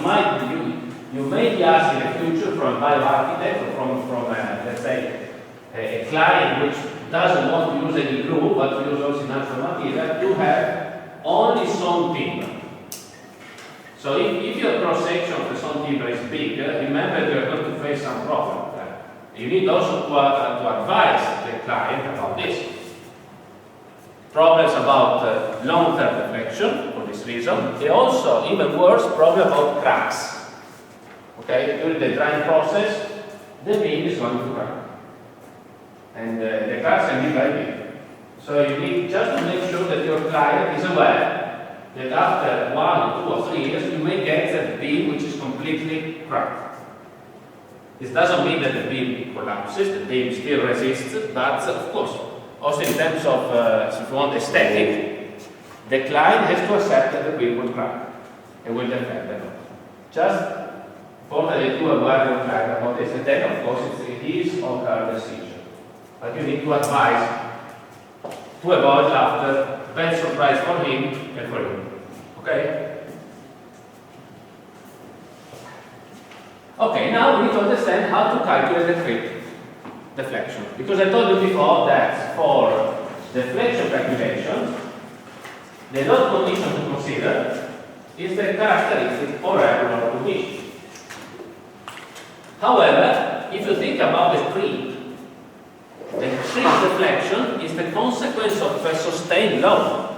may be asked in the future from a bioarchitect or from let's say a client which doesn't want to use any glue but to use also natural material, to have only sawn timber. So if your cross-section of the sawn timber is big, remember you are going to face some problem. You need also to advise the client about this. Problems about long-term deflection for this reason, and also, even worse, problem about cracks. Okay, during the drying process, the beam is going to crack. And the cracks can be very big. So you need just to make sure that your client is aware that after 1, 2 or crack. This doesn't mean that the beam collapses, the beam still resists, but of course, also in terms of, if you want, aesthetic, the client has to accept that the beam will crack and will defend the load. Just importantly to avoid the crack about this, and then of course it's his or her decision. But you need to advise to avoid after bad surprise for him and for you. Okay? Okay, now we need to understand how to calculate the creep deflection. Because I told you before that for deflection calculation, the load condition to consider is the characteristic or regular condition. However, if you think about the creep deflection is the consequence of a sustained load.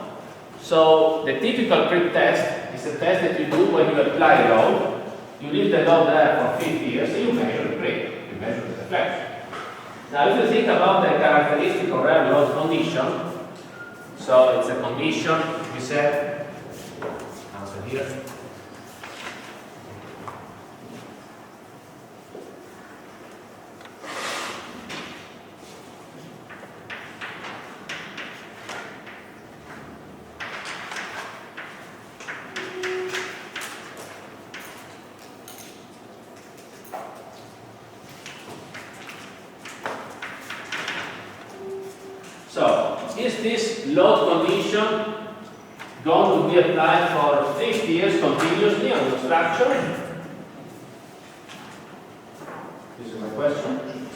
So the typical creep test is a test that you do when you apply a load. You leave the load there for 50 years and you measure the creep, you measure the deflection. Now if you think about the characteristic of rare load condition, so it's a condition, we said, answer here. So, is this load condition going to be applied for 50 years continuously on the structure? This is my question.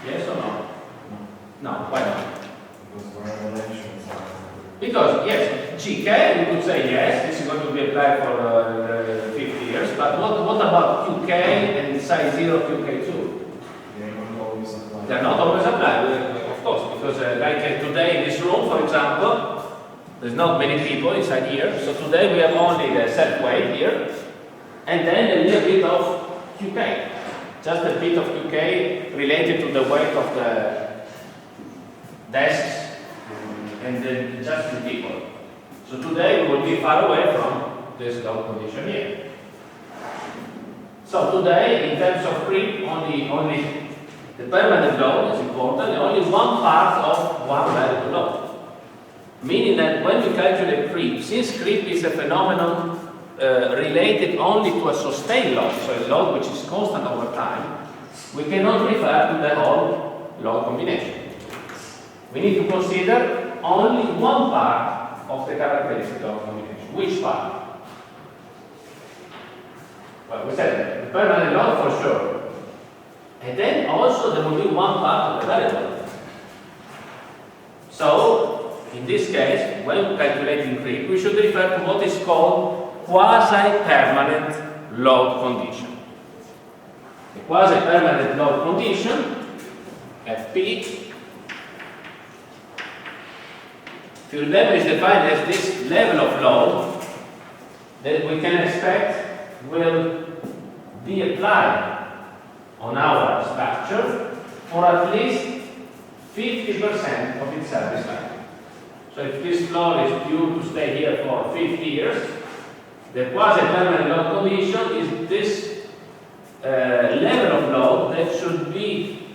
Yes or no? No, why not? Because, yes, GK, we could say yes, this is going to be applied for 50 years, but what about QK and psi 0 QK2? They're not always applied, of course, because like today in this room, for example, there's not many people inside here, so today we have only the set weight here, and then a little bit of QK, just a bit of QK related to the weight of the desks and then just the people. So today we will be far away from this load condition here. So today, in terms of creep, only the permanent load is important, and only one part of one variable load. Meaning that when we calculate creep, since creep is a phenomenon related only to a sustained load, so a load which is constant over time, we cannot refer to the whole load combination. We need to consider only one part of the characteristic load combination. Which part? Well, we said the permanent load for sure. And then also there will be one part of the variable. So, in this case, when calculating creep, we should refer to what is called quasi-permanent load condition. The quasi-permanent load condition, FP, if you remember, is defined as this level of load that we can expect will be applied on our structure for at least 50% of its service life. So if this load is due to stay here for 50 years, the quasi-permanent load condition is this level of load that should be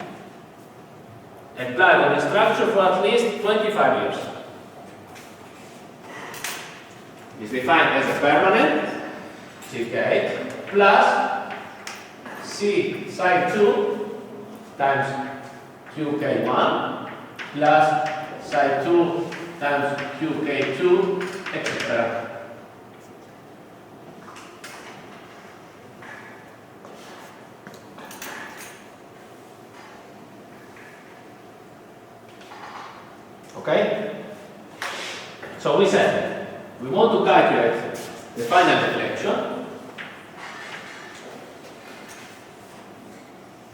applied on the structure for at least 25 years. It's defined as a permanent, CK, plus C psi 2 times QK1 plus psi 2 times QK2, etc. Okay? So we said we want to calculate the final deflection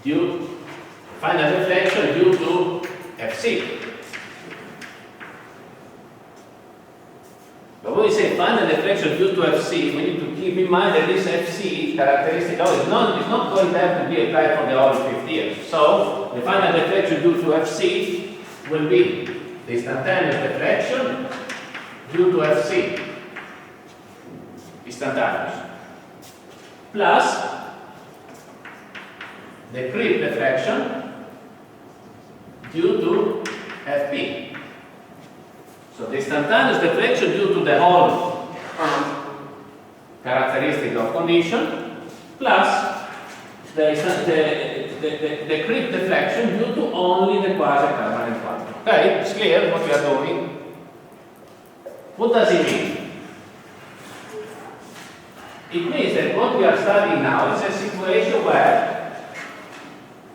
due to FC. But when we say final deflection due to FC, we need to keep in mind that this FC characteristic load is not going to have to be applied for the whole 50 years. So the final deflection due to FC will be the instantaneous deflection due to FC. Instantaneous. plus the creep deflection due to Fp. So the instantaneous deflection due to the whole characteristic of condition plus the creep deflection due to only the quasi-permanent one. Okay, it's clear what we are doing. What does it mean? It means that what we are studying now is a situation where,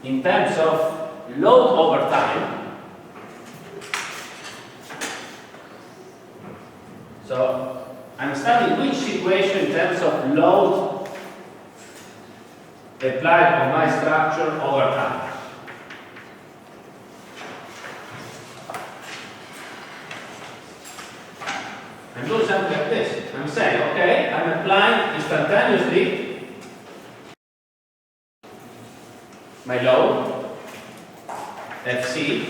in terms of load over time, so I'm studying which situation in terms of load applied on my structure over time. I'm doing something like this. I'm saying, okay, I'm applying instantaneously my load, Fc,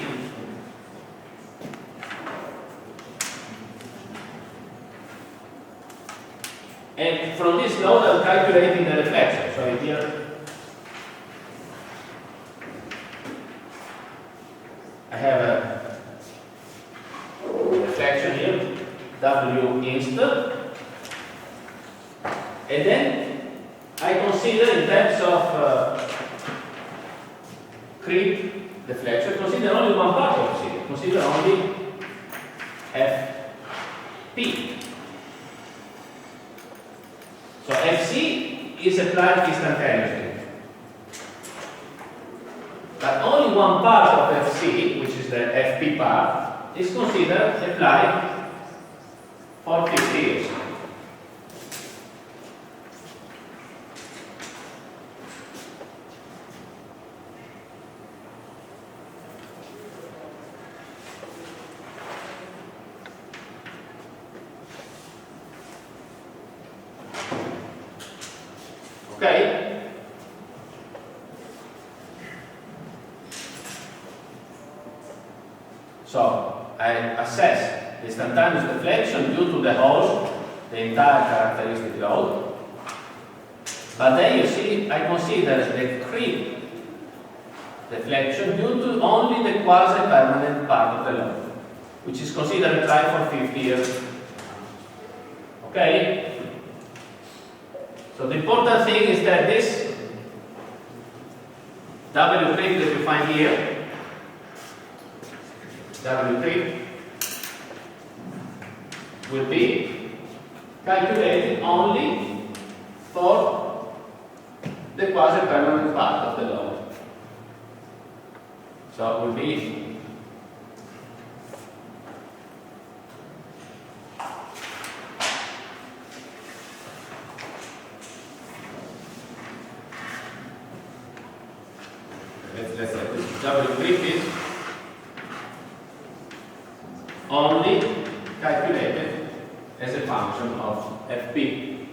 and from this load I'm calculating the reflection. So here I have a reflection here, W inst, and then I consider in terms of creep deflection, consider only one part of C, consider only Fp. So Fc is applied instantaneously. But only one part of Fc, which is the Fp part, is considered applied for 50 years. Okay? So I assess the instantaneous deflection due to the whole, the entire characteristic load. But then you see, I consider the creep deflection due to only the quasi-permanent part of the load, which is considered applied for 50 years. Okay? So the important thing is that this W creep that you find here, W creep, will be calculated only for the quasi-permanent part of the load. So it will be let's say this W creep is only calculated as a function of Fp.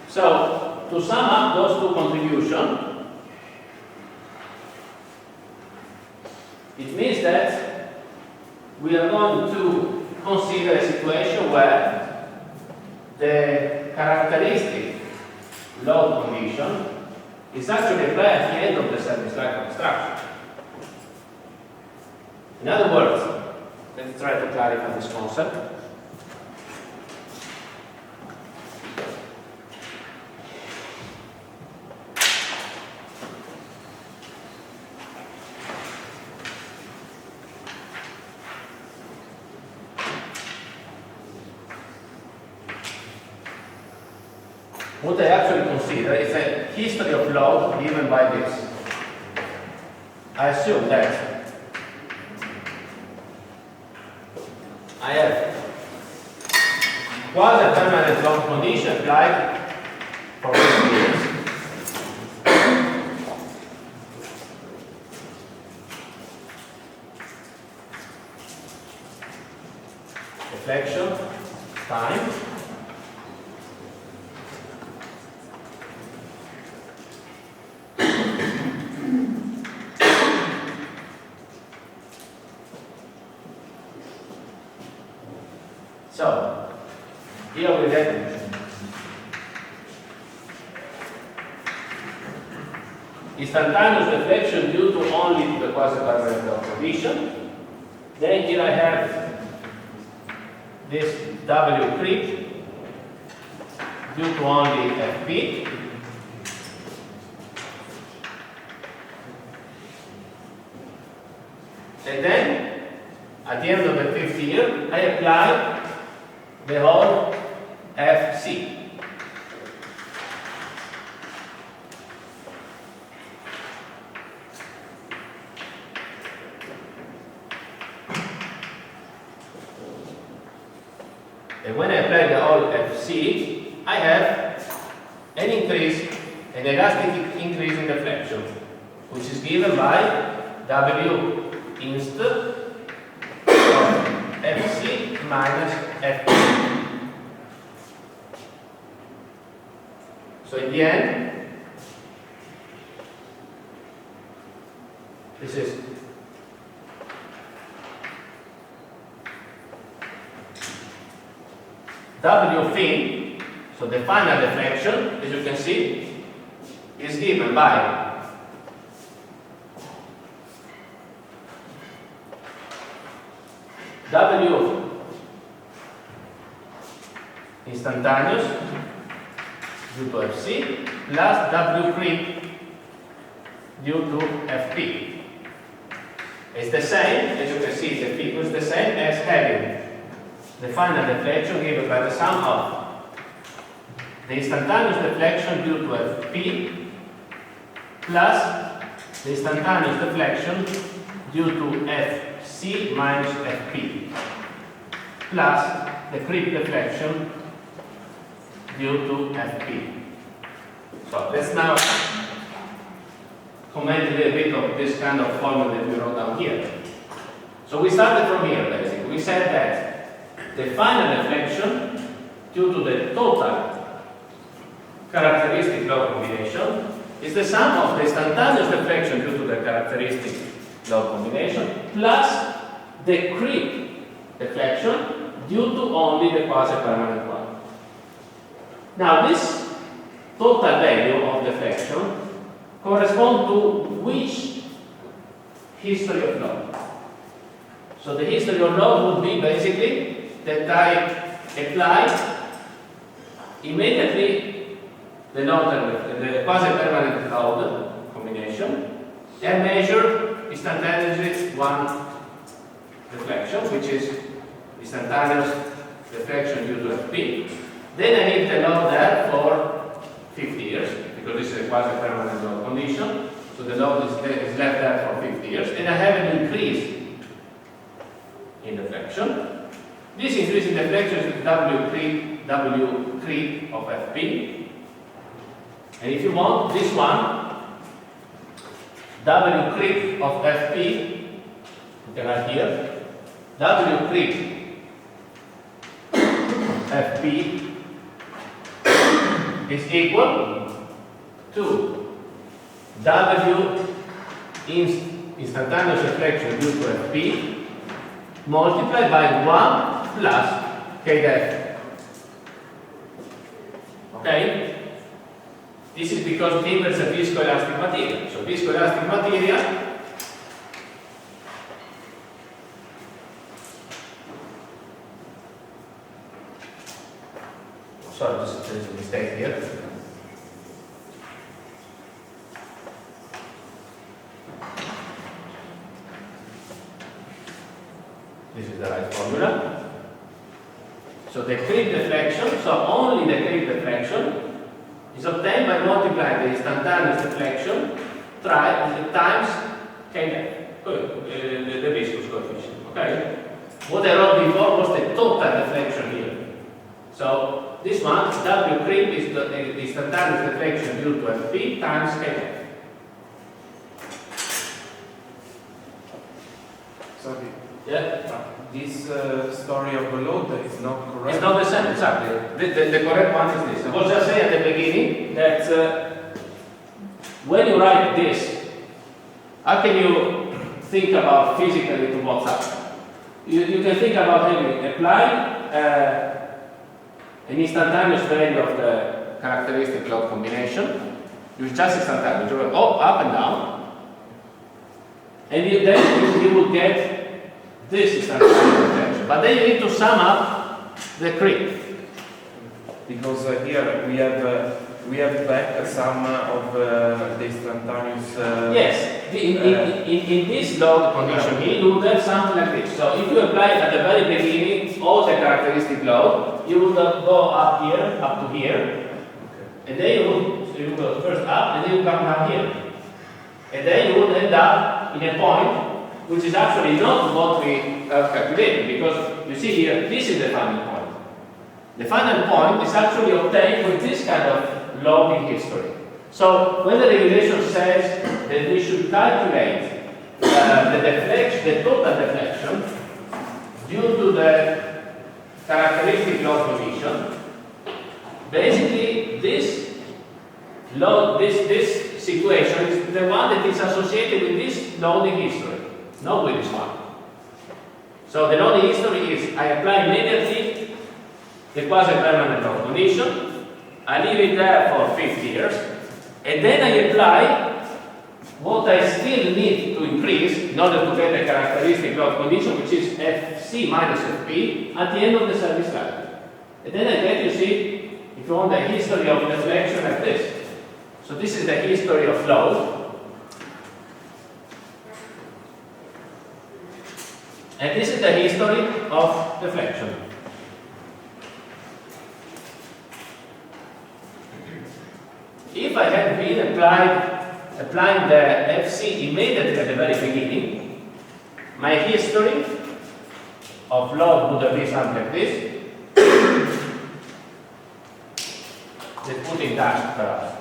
So, to sum up those two contributions, it means that we are going to consider a situation where the characteristic load condition is actually applied at the end of the service life construction. In other words, let's try to clarify this concept. What I actually consider is a history of load given by this. I assume that I have quasi-permanent load condition applied for 50 years. Deflection, time. So, here we get instantaneous deflection due to only the quasi-permanent condition. Then here I have this W creep due to only FP. And then, at the end of the fifth year, I apply the whole FC. And when I apply the whole FC, I have an increase, an elastic increase in deflection, which is given by W inst of FC minus FP. So in the end, this is W fin, so the final deflection, as you can see, is given by W instantaneous due to FC plus W creep due to FP. It's the same, as you can see, the figure is the same as having the final deflection given by the sum of the instantaneous deflection due to FP plus the instantaneous deflection due to FC minus FP plus the creep deflection due to FP. So let's now comment a little bit of this kind of formula that we wrote down here. So we started from here basically. We said that the final deflection due to the total characteristic law combination is the sum of the instantaneous deflection due to the characteristic law combination plus the creep deflection due to only the quasi-permanent one. Now this total value of deflection corresponds to which history of law? So the history of law would be basically that I apply immediately the quasi-permanent load combination and measure instantaneously one deflection, which is instantaneous deflection due to FP. Then I need the load there for 50 years, because this is a quasi-permanent load condition. So the load is left there for 50 years, and I have an increase in deflection. This increase in deflection is W creep of FP. And if you want this one, W creep of FP, you can write here, W creep FP is equal to W instantaneous deflection due to FP multiplied by 1 plus K def. Okay? This is because timber is a viscoelastic material. So viscoelastic material sorry, there is a mistake here. This is the right formula. So the creep deflection, so only the creep deflection is obtained by multiplying the instantaneous deflection times K the viscous coefficient. Okay? What I wrote before was the total deflection here. So this one, W creep is the instantaneous deflection due to FP times K. Sorry. Yeah? This story of the load is not correct. It's not the same, exactly. The correct one is this. I was just saying at the beginning that when you write this, how can you think about physically to what's up? You can think about having applied an instantaneous value of the characteristic load combination. It's just instantaneous, up and down. And then you will get this instantaneous deflection. But then you need to sum up the creep. Because here we have back a sum of the instantaneous. Yes, in this load condition here, you would have something like this. So if you apply at the very beginning all the characteristic load, you would go up here, up to here, and then you go first up, and then you come down here. And then you would end up in a point which is actually not what we calculated, because you see here, this is the final point. The final point is actually obtained with this kind of loading history. So when the regulation says that we should calculate the deflection, the total deflection due to the characteristic load condition, basically this situation is the one that is associated with this loading history, not with this one. So the loading history is I apply immediately the quasi-permanent load condition, I leave it there for 50 years, and then I apply what I still need to increase in order to get the characteristic load condition, which is Fc minus Fp, at the end of the service life. And then I get, you see, if you want the history of deflection like this. So this is the history of load. And this is the history of deflection. If I had been applying the Fc immediately at the very beginning, my history of load would have been something like this. Let's put in dash perhaps,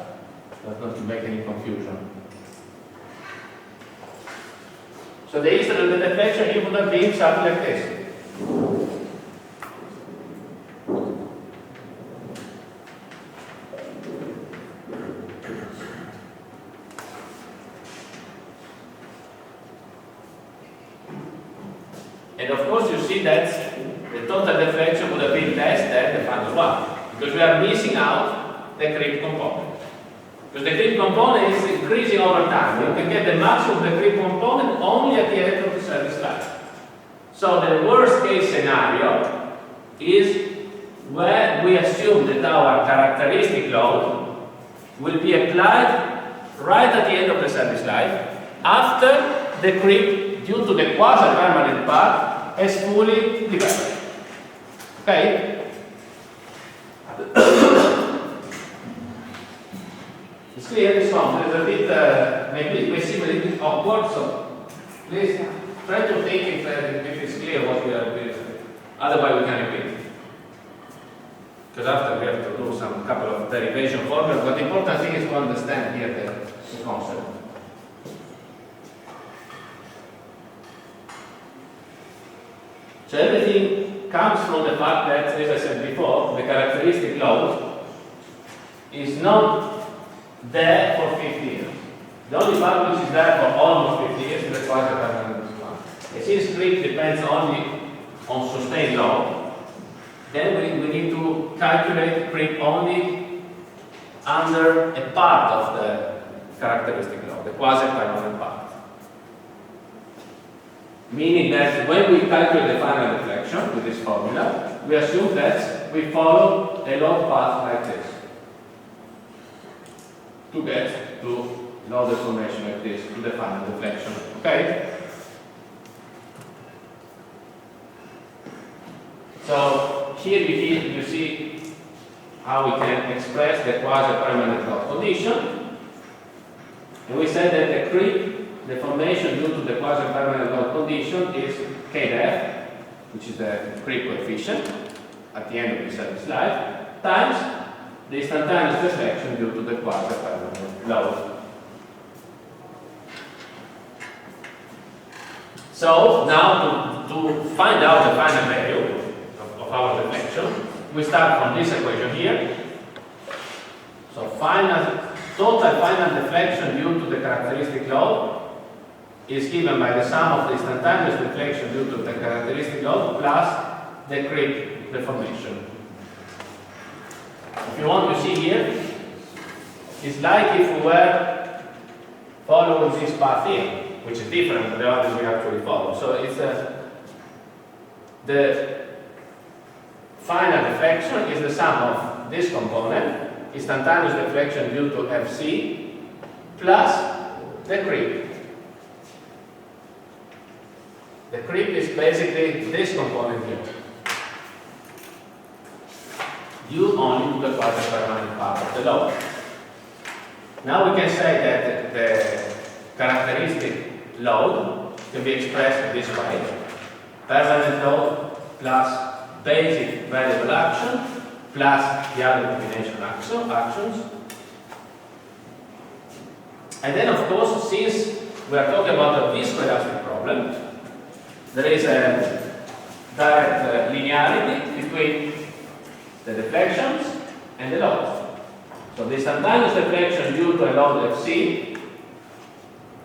not to make any confusion. So the history of the deflection here would have been something like this. And of course you see that the total deflection would have been less than the final one, because we are missing out the creep component. Because the creep component is increasing over time. You can get the maximum of the creep component only at the end of the service life. So the worst case scenario is where we assume that our characteristic load will be applied right at the end of the service life after the creep due to the quasi-permanent part has fully developed. Okay? It's clear this one. There's a bit, maybe it may seem a little bit awkward, so please try to think if it's clear what we are doing. Otherwise, we can repeat. Because after we have to do some couple of derivation formulas, but the important thing is to understand here the concept. So everything comes from the fact that, as I said before, the characteristic load is not there for 50 years. The only part which is there for almost 50 years is the quasi-permanent one. Since creep depends only on sustained load, then we need to calculate creep only under a part of the characteristic load, the quasi-permanent part. Meaning that when we calculate the final deflection with this formula, we assume that we follow a load path like this to get to load deformation like this, to the final deflection. Okay? So here you see how we can express the quasi-permanent load condition. And we said that the creep deformation due to the quasi-permanent load condition is Kdef, which is the creep coefficient at the end of the service life, times the instantaneous deflection due to the quasi-permanent load. So now to find out the final value of our deflection, we start from this equation here. So total final deflection due to the characteristic load is given by the sum of the instantaneous deflection due to the characteristic load plus the creep deformation. If you want to see here, it's like if we were following this path here, which is different from the others we actually follow. So it's the final deflection is the sum of this component, instantaneous deflection due to Fc, plus the creep. The creep is basically this component here, due only to the quasi-permanent part of the load. Now we can say that the characteristic load can be expressed this way: permanent load plus basic variable action plus the other combination actions. And then, of course, since we are talking about a viscoelastic problem, there is a direct linearity between the deflections and the loads. So the instantaneous deflection due to a load Fc,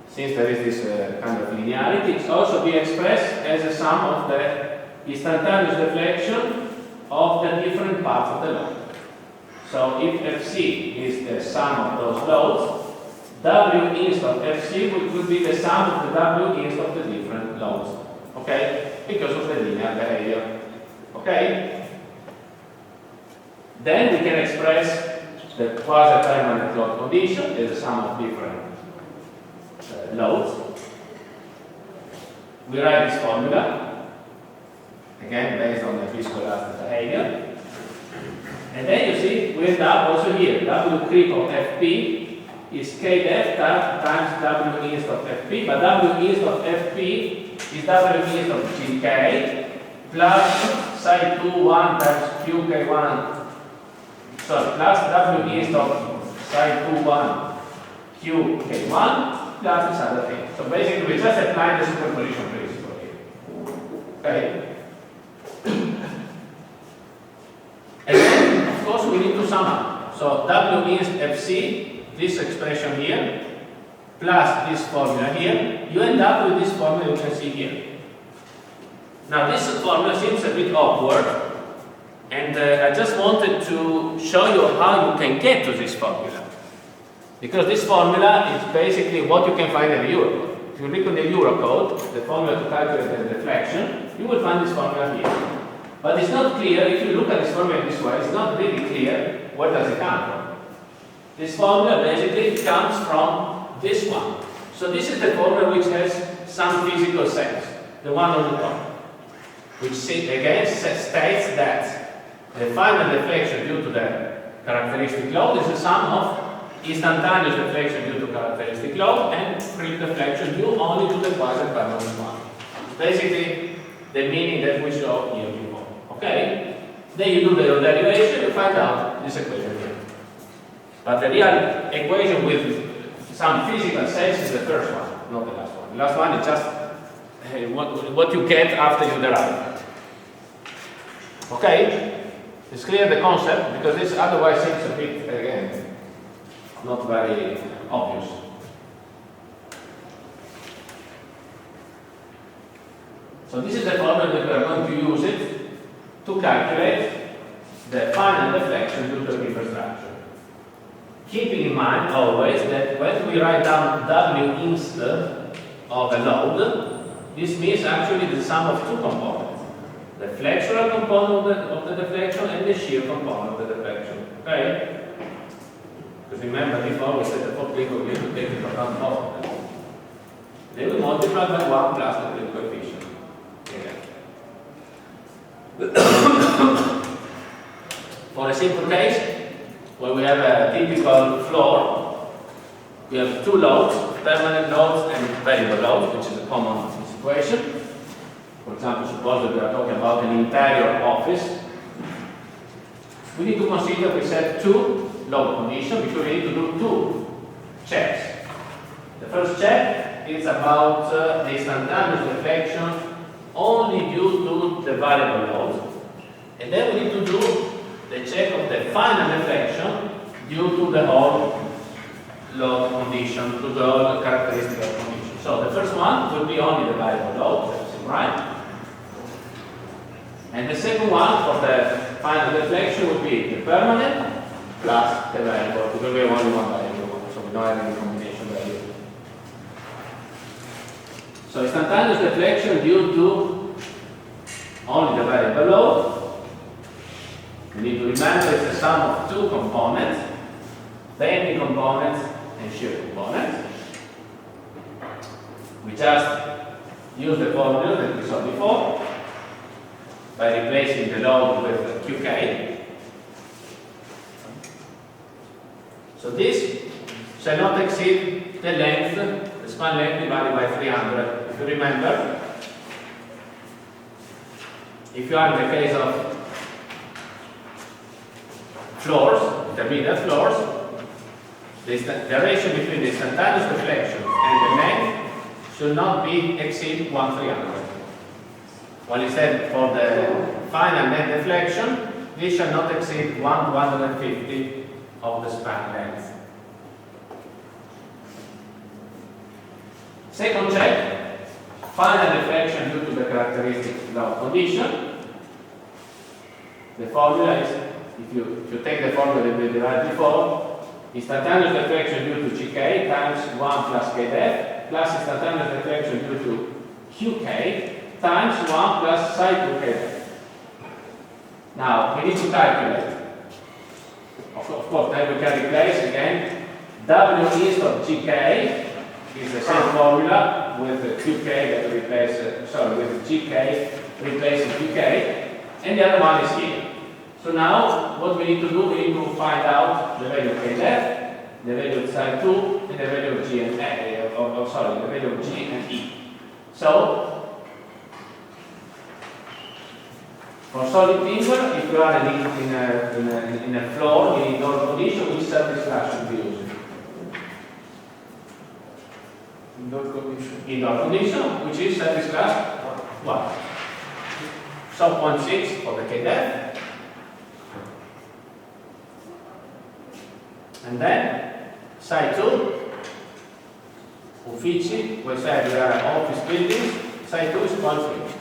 since there is this kind of linearity, it's also be expressed as a sum of the instantaneous deflection of the different parts of the load. So if Fc is the sum of those loads, W inst of Fc would be the sum of the W inst of the different loads. Okay? Because of the linear behavior. Okay? Then we can express the quasi-permanent load condition as the sum of different loads. We write this formula, again based on the viscoelastic behavior. And then you see we end up also here. W creep of Fp is k def times W inst of Fp, but W inst of Fp is W inst of Gk plus psi 2 1 times Qk1. So plus W inst of psi 2 1 Qk1 plus this other thing. So basically we just apply the superposition principle here. Okay? And then of course we need to sum up. So W inst Fc, this expression here, plus this formula here, you end up with this formula you can see here. Now this formula seems a bit awkward, and I just wanted to show you how you can get to this formula. Because this formula is basically what you can find in the Eurocode. If you look in the Eurocode, the formula to calculate the deflection, you will find this formula here. But it's not clear, if you look at this formula this way, it's not really clear where does it come from. This formula basically comes from this one. So this is the formula which has some physical sense, the one on the top, which again states that the final deflection due to the characteristic load is the sum of instantaneous deflection due to characteristic load and creep deflection due only to the quasi-permanent one. Basically, the meaning that we show here before. Okay? Then you do the derivation, you find out this equation here. But the real equation with some physical sense is the first one, not the last one. The last one is just what you get after you derive. Okay? It's clear the concept, because this otherwise seems a bit, again, not very obvious. So this is the formula that we are going to use it to calculate the final deflection due to a given structure. Keeping in mind always that when we write down W inst of a load, this means actually the sum of two components. The flexural component of the deflection and the shear component of the deflection. Okay? Because remember before we said the fourth we have to take into account both of them. Then we multiply by 1 plus the creep coefficient. For a simple case, where we have a typical floor, we have two loads, permanent loads and variable loads, which is a common situation. For example, suppose that we are talking about an interior office. We need to consider, we said, two load conditions because we need to do two checks. The first check is about the instantaneous deflection only due to the variable load. And then we need to do the check of the final deflection due to the whole load condition, to the whole characteristic of condition. So the first one will be only the variable load, right? And the second one for the final deflection would be the permanent plus the variable, because we have only one variable, so we don't have any combination value. So instantaneous deflection due to only the variable load. We need to remember it's the sum of two components, bending components and shear components. We just use the formula that we saw before by replacing the load with QK. So this shall not exceed the length, the span length divided by 300. If you remember, if you are in the case of floors, intermediate floors, the ratio between the instantaneous deflection and the length should not be exceed 1/300. While instead for the final net deflection, this shall not exceed 1/150 of the span length. Second check, final deflection due to the characteristic load condition. The formula is, if you take the formula that we derived before, instantaneous deflection due to GK times 1 plus KDF plus instantaneous deflection due to QK times 1 plus psi 2 KDF. Now, we need to calculate. Of course, then we can replace again W east of GK is the same formula with the QK that replaces, with GK replacing QK, and the other one is here. So now, what we need to do, we need to find out the value of KDF, the value of psi 2, and the value of G and the value of G and E. So, for solid timber, if you are in a floor in indoor condition, which surface class should be used? Indoor condition. Indoor condition, which is surface class 1. So 0.6 for the KDF. And then psi 2, uffici, we say we are office buildings, psi 2 is 0.3.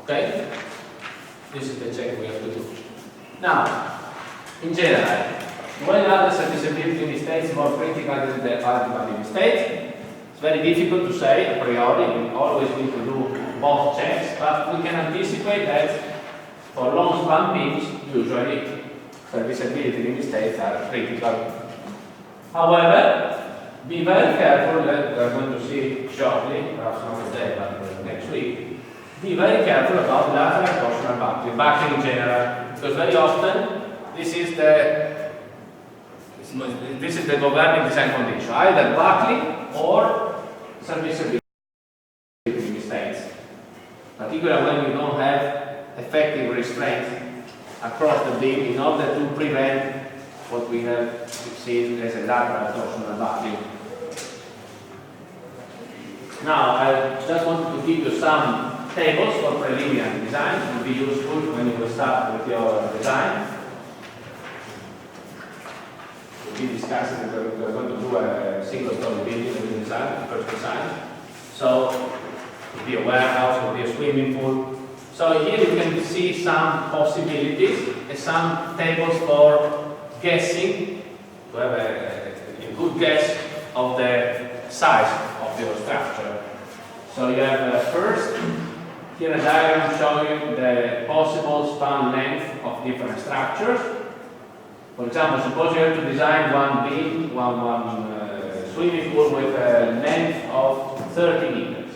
Okay? This is the check we have to do. Now, in general, when are the serviceability states more critical than the additive states? It's very difficult to say a priori, we always need to do both checks, but we can anticipate that for long span beams, usually serviceability limit states are critical. However, be very careful, that we are going to see shortly, perhaps not today, but next week. Be very careful about lateral torsional buckling in general, because very often this is the governing design condition, either buckling or serviceability states. Particularly when you don't have effective restraint across the beam in order to prevent what we have seen as a lateral torsional buckling. Now, I just wanted to give you some tables for preliminary design. It will be useful when you will start with your design. We'll be discussing, we're going to do a single story building with design, first design. So, it will be a warehouse, it will be a swimming pool. So here you can see some possibilities and some tables for guessing, to have a good guess of the size of your structure. So you have first, here a diagram showing the possible span length of different structures. For example, suppose you have to design one beam, one swimming pool with a length of 30 meters.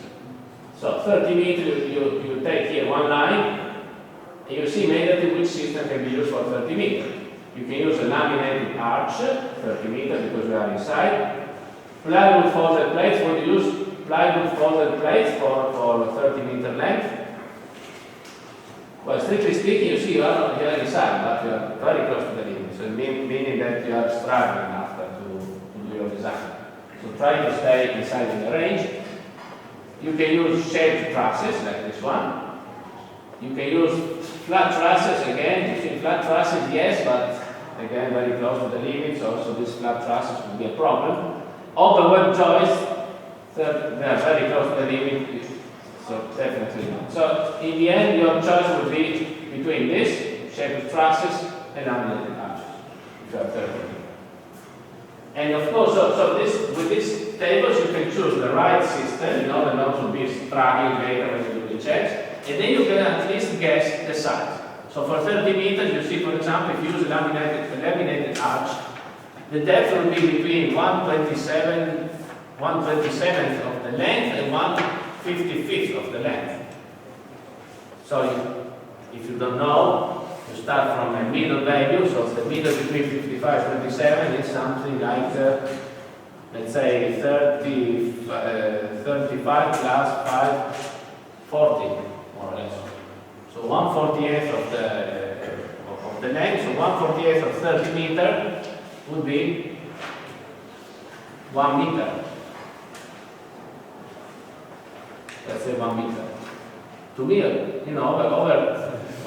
So 30 meters, you take here one line, and you see immediately which system can be used for 30 meters. You can use a laminated arch, 30 meters, because we are inside. Plywood folded plates, when you use plywood folded plates for 30 meter length. Well, strictly speaking, you see you are inside, but you are very close to the limit, so meaning that you are struggling after to do your design. So try to stay inside in the range. You can use shaped trusses like this one. You can use flat trusses again. You see flat trusses, yes, but again very close to the limit, so these flat trusses will be a problem. Open web joist They are very close to the limit, so definitely not. So in the end, your choice will be between this shaped trusses and laminated arches, if you have 30 meters. And of course, with these tables, you can choose the right system in order not to be struggling later when you do the checks, and then you can at least guess the size. So for 30 meters, you see, for example, if you use a laminated arch, the depth will be between 1/27th of the length and 1/55th of the length. So if you don't know, you start from a middle value, so the middle between 55 and 27 is something like, let's say, 35 plus 5, 40, more or less. So 1/48th of the length, so 1/48th of 30 meters would be 1 meter. Let's say 1 meter. To me,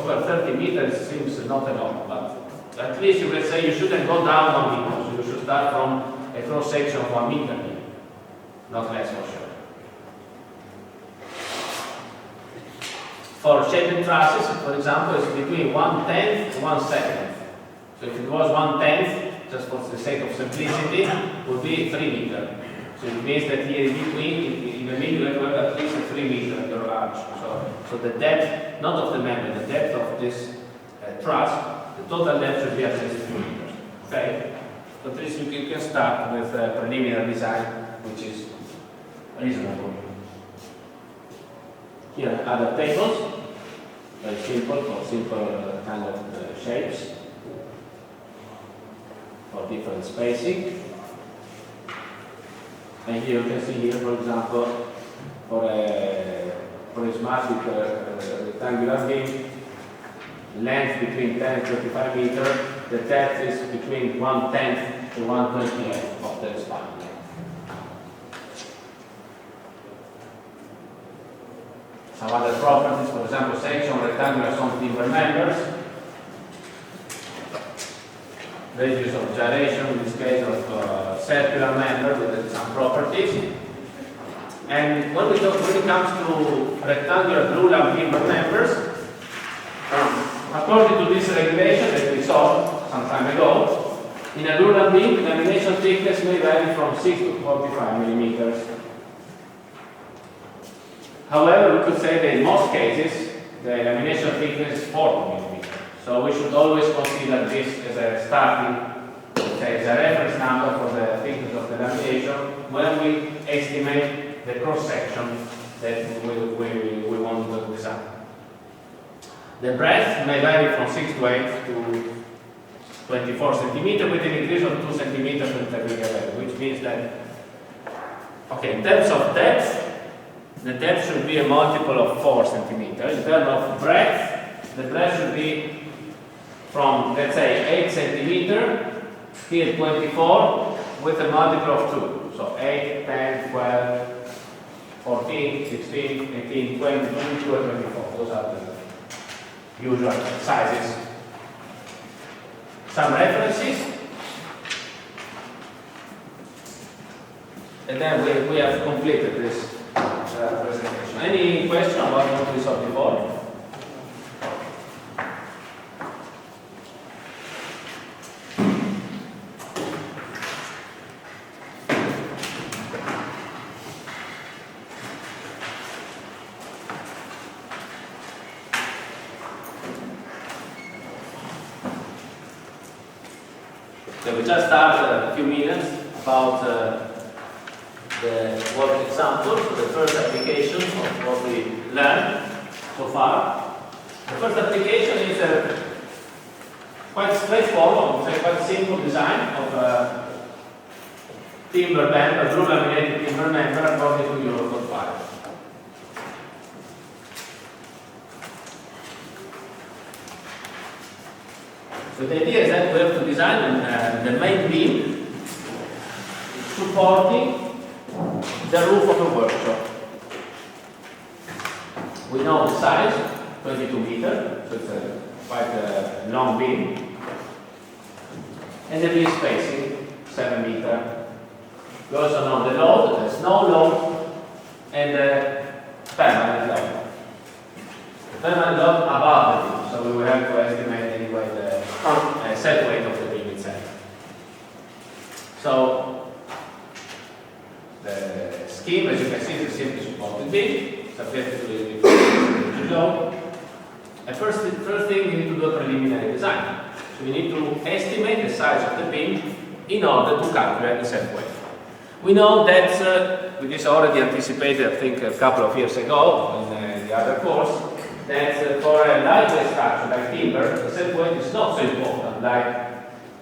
over 30 meters seems not a lot, but at least you can say you shouldn't go down 1 meter. So you should start from a cross section of 1 meter, not less for sure. For shaped trusses, for example, it's between 1/10 and 1/7. So if it was 1/10, just for the sake of simplicity, it would be 3 meters. So it means that here in between, in the middle, you have at least a 3 meter your arch. So the depth, not of the member, the depth of this truss, the total depth should be at least 3 meters. Okay? So at least you can start with a preliminary design, which is reasonable. Here are the tables, very simple, for simple kind of shapes, for different spacing. And here you can see here, for example, for a prismatic rectangular beam, length between 10 and 35 meters, the depth is between 1/10 to 1/20th of the span. Some other properties, for example, section rectangular some timber members, radius of gyration, in this case of circular member with some properties. And when it comes to rectangular blue-lam timber members, according to this regulation that we saw some time ago, in a blue-lam beam, the lamination thickness may vary from 6 to 45 millimeters. However, we could say that in most cases, the lamination thickness is 40 millimeters. So we should always consider this as a starting, as a reference number for the thickness of the lamination when we estimate the cross-section that we want to design. The breadth may vary from 6 to 8 to 24 centimeters with an increase of 2 centimeters in technical level, which means that, okay, in terms of depth, the depth should be a multiple of 4 centimeters. In terms of breadth, the breadth should be from, let's say, 8 centimeters till 24 with a multiple of 2. So 8, 10, 12, 14, 16, 18, 20, 22, and 24. Those are the usual sizes. Some references. And then we have completed this presentation. Any question about what we saw before? So we just started a few minutes about the work examples, the first application of what we learned so far. The first application is a quite straightforward, say quite simple design of a timber band, a blue laminated timber member according to Eurocode 5. So the idea is that we have to design the main beam supporting the roof of a workshop. We know the size, 22 meters, so it's quite a long beam. And the beam spacing, 7 meters. We also know the load, the snow load, the scheme, as you can see, is a simply supported beam, subjected to the law. And first thing, we need to do a preliminary design. So we need to estimate the size of the beam in order to calculate the self weight. We know that, we just already anticipated, I think, a couple of years ago in the other course, that for a lightweight structure like timber, the self weight is not so important like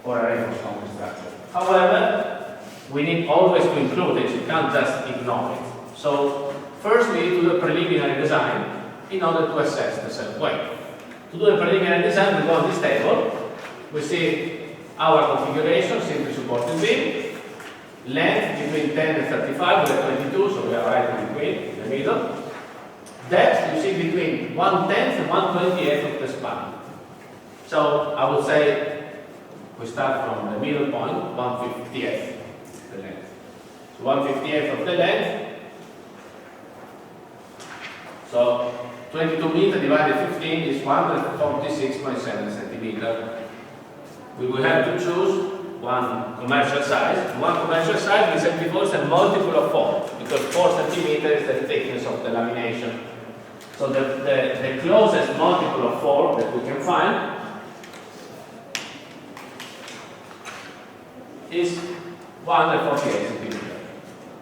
for a reinforced concrete structure. However, we need always to include it, you can't just ignore it. So first we need to do a preliminary design in order to assess the self weight. To do a preliminary design, we go on this table, we see our configuration, simply supported beam, length between 10 and 35, we have 22, so we are right in between, in the middle. Depth, you see between 1/10 and 1/28 of the span. So I would say we start from the middle point, 1/58 the length. So 1/58 of the length. So 22 meters divided 15 is 146.7 centimeters. We will have to choose one commercial size. One commercial size, we said before, is a multiple of 4, because 4 centimeters is the thickness of the lamination. So the closest multiple of 4 that we can find is 148 centimeters.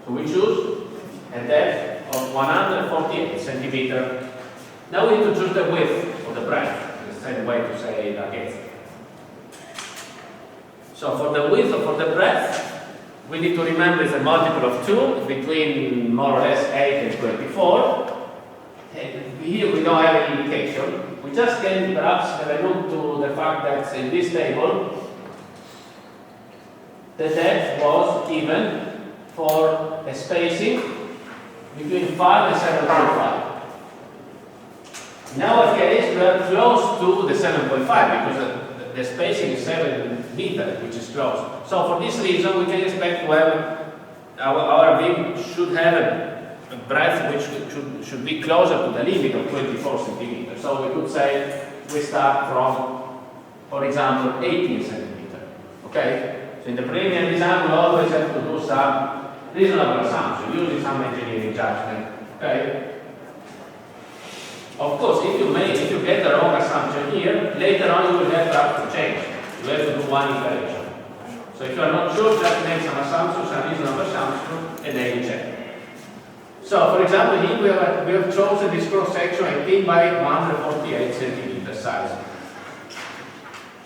So we choose a depth of 148 centimeters. Now we need to choose the width or the breadth, the same way to say against. So for the width or for the breadth, we need to remember it's a multiple of 2 between more or less 8 and 24. And here we don't have any indication. We just can perhaps have a look to the fact that in this table, the depth was given for a spacing between 5 and 7.5. In our case, we are close to the 7.5 because the spacing is 7 meters, which is close. So for this reason, we can expect to have our beam should have a breadth which should be closer to the limit of 24 centimeters. So we could say we start from, for example, 18 centimeters. Okay? So in the preliminary design, we always have to do some reasonable assumption, using some engineering judgment. Okay? Of course, if you get the wrong assumption here, later on you will have to change. You have to do one iteration. So if you are not sure, just make some assumptions, some reasonable assumptions, and then you check. So, for example, here we have chosen this cross section 18 by 148 centimeter size.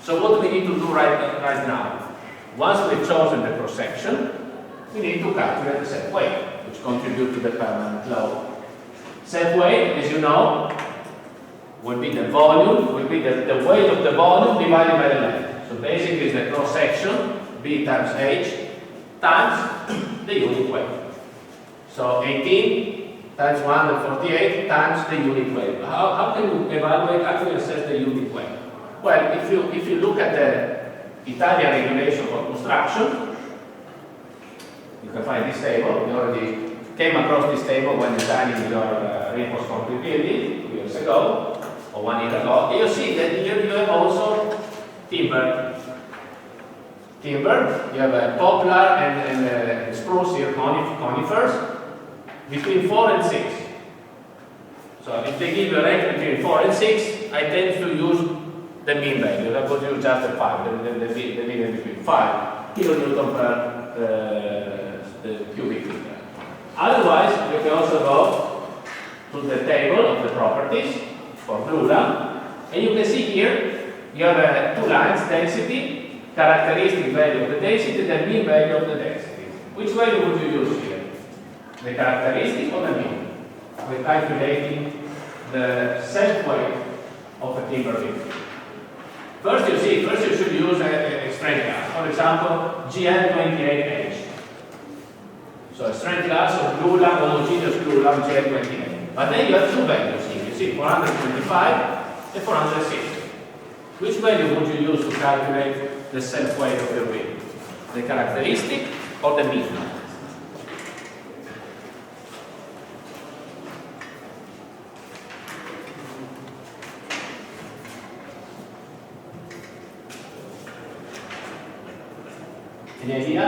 So what do we need to do right now? Once we've chosen the cross section, we need to calculate the set weight, which contributes to the permanent load. Set weight, as you know, will be the volume, will be the weight of the volume divided by the length. So basically it's the cross section, B times H, times the unit weight. So 18 times 148 times the unit weight. How can you evaluate, actually assess the unit weight? Well, if you look at the Italian regulation for construction, you can find this table. We already came across this table when designing your reinforced concrete building 2 years ago, or 1 year ago. You see that here you have also timber. Timber, you have a poplar and spruce here, conifers, between 4 and 6. So if they give you a range between 4 and 6, I tend to use the mean value. I would use just the 5, the mean between 5 kilonewton per the cubic meter. Otherwise, you can also go to the table of the properties for plural, and you can see here you have 2 lines: density, characteristic value of the density, the mean value of the density. Which value would you use here? The characteristic or the mean? We're calculating the self weight of a timber beam. First you should use a strength class. For example, GN28H. So a strength class of glulam, homogeneous glulam, GN28. But then you have 2 values here. You see 425 and 460. Which value would you use to calculate the self weight of your beam? The characteristic or the mean? Any idea?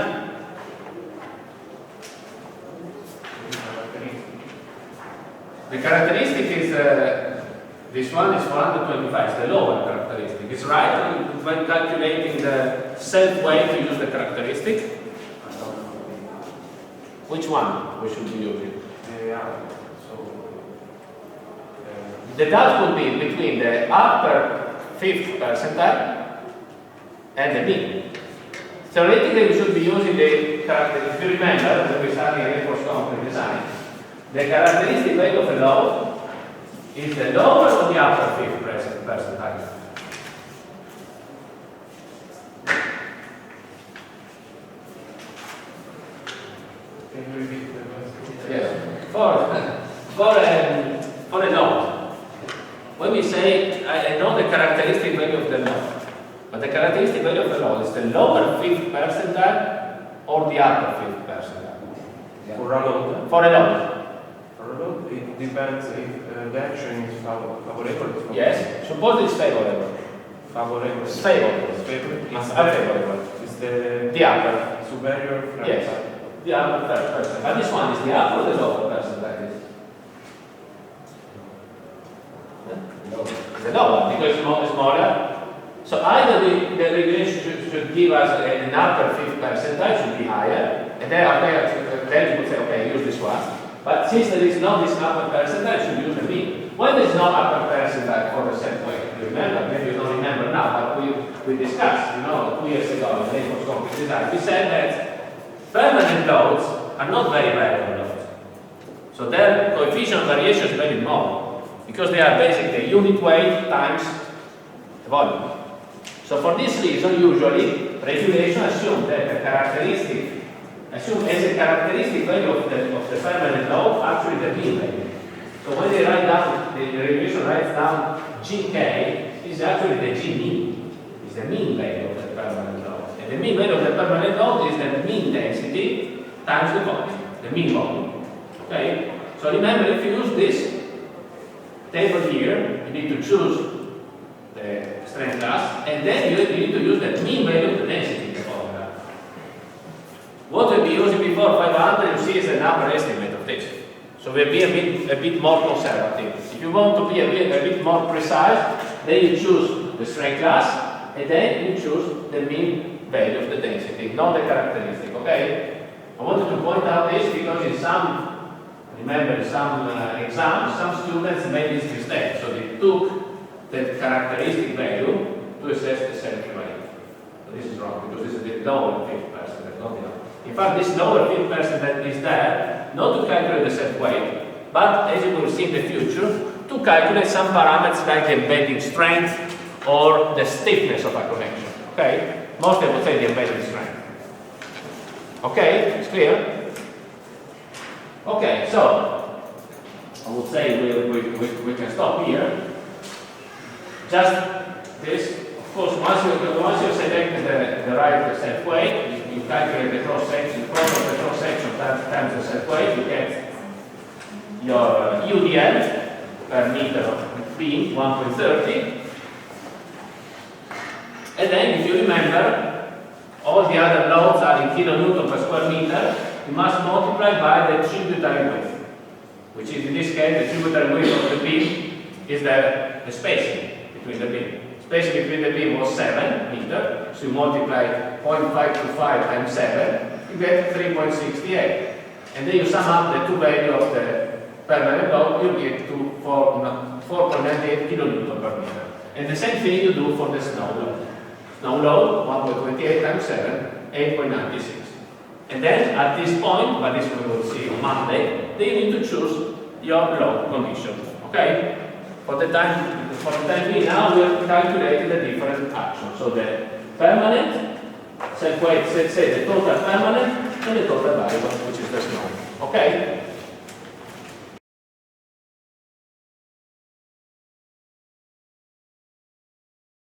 The characteristic is, this one is 425, it's the lower characteristic. It's right when calculating the self-weight you use the characteristic. Which one we should be using? The doubt would be between the upper 5th percentile and the mean. Theoretically, we should be using the characteristic. If you remember, when we studied reinforced concrete design, the characteristic value of a load is the lower or the upper 5th percentile. Can you repeat the question? Yes. For a load, when we say I know the characteristic value of the load, but the characteristic value of the load is the lower 5th percentile or the upper 5th percentile. For a load? For a load. For a load, it depends if the action is favorable. Yes. Suppose it's favorable. Favorable. It's favorable. It's favorable. It's unfavorable. It's The upper. superior Yes. The upper percentile. But this one is the upper or the lower percentile? The lower, because it's smaller. So either the regulation should give us an upper 5th percentile, should be higher, and then you could say, okay, use this one. But since there is not this upper percentile, you should use the mean. When there is no upper percentile for the set weight, you remember, maybe you don't remember now, but we discussed, 2 years ago in the reinforced concrete design, we said that permanent loads are not very variable loads. So their coefficient of variation is very small, because they are basically unit weight times the volume. So for this reason, usually, regulation assumes that the characteristic, as a characteristic value of the permanent load, actually the mean value. So when they write down, the regulation writes down GK, is actually the G mean, is the mean value of the permanent load. And the mean value of the permanent load is the mean density times the volume, the mean volume. Okay? So remember, if you use this table here, you need to choose the strength class, and then you need to use the mean value of the density in the formula. What we'll be using before 500, you see, is an upper estimate of this. So we'll be a bit more conservative. If you want to be a bit more precise, then you choose the strength class, and then you choose the mean value of the density, not the characteristic, okay? I wanted to point out this because in some exams, some students made this mistake. So they took the characteristic value to assess the self-weight. So this is wrong, because this is the lower 5th percentile, not the upper. In fact, this lower 5th percentile is there not to calculate the self-weight, but as you will see in the future, to calculate some parameters like the embedding strength or the stiffness of a connection. Okay? Mostly I would say the embedding strength. Okay? It's clear? Okay, so I would say we can stop here. Just this, of course, once you select the right self-weight, you calculate the cross-section, product of the cross-section times the self-weight, you get your UDL per meter of beam, 1.30. And then, if you remember, all the other loads are in kilonewton per square meter, you must multiply by the tributary weight, which is in this case, the tributary weight of the beam is the spacing between the beam. Spacing between the beam was 7 meters, so you multiply 0.525 times 7, you get 3.68. And then you sum up the two values of the permanent load, you get to 4.98 kilonewton per meter. And the same thing you do for the snow load. Snow load, 1.28 times 7, 8.96. And then at this point, but this we will see on Monday, then you need to choose your load condition. Okay? For the time being now, we have calculated the different actions. So the permanent, self-weight, let's say the total permanent, and the total variable, which is the snow. Okay?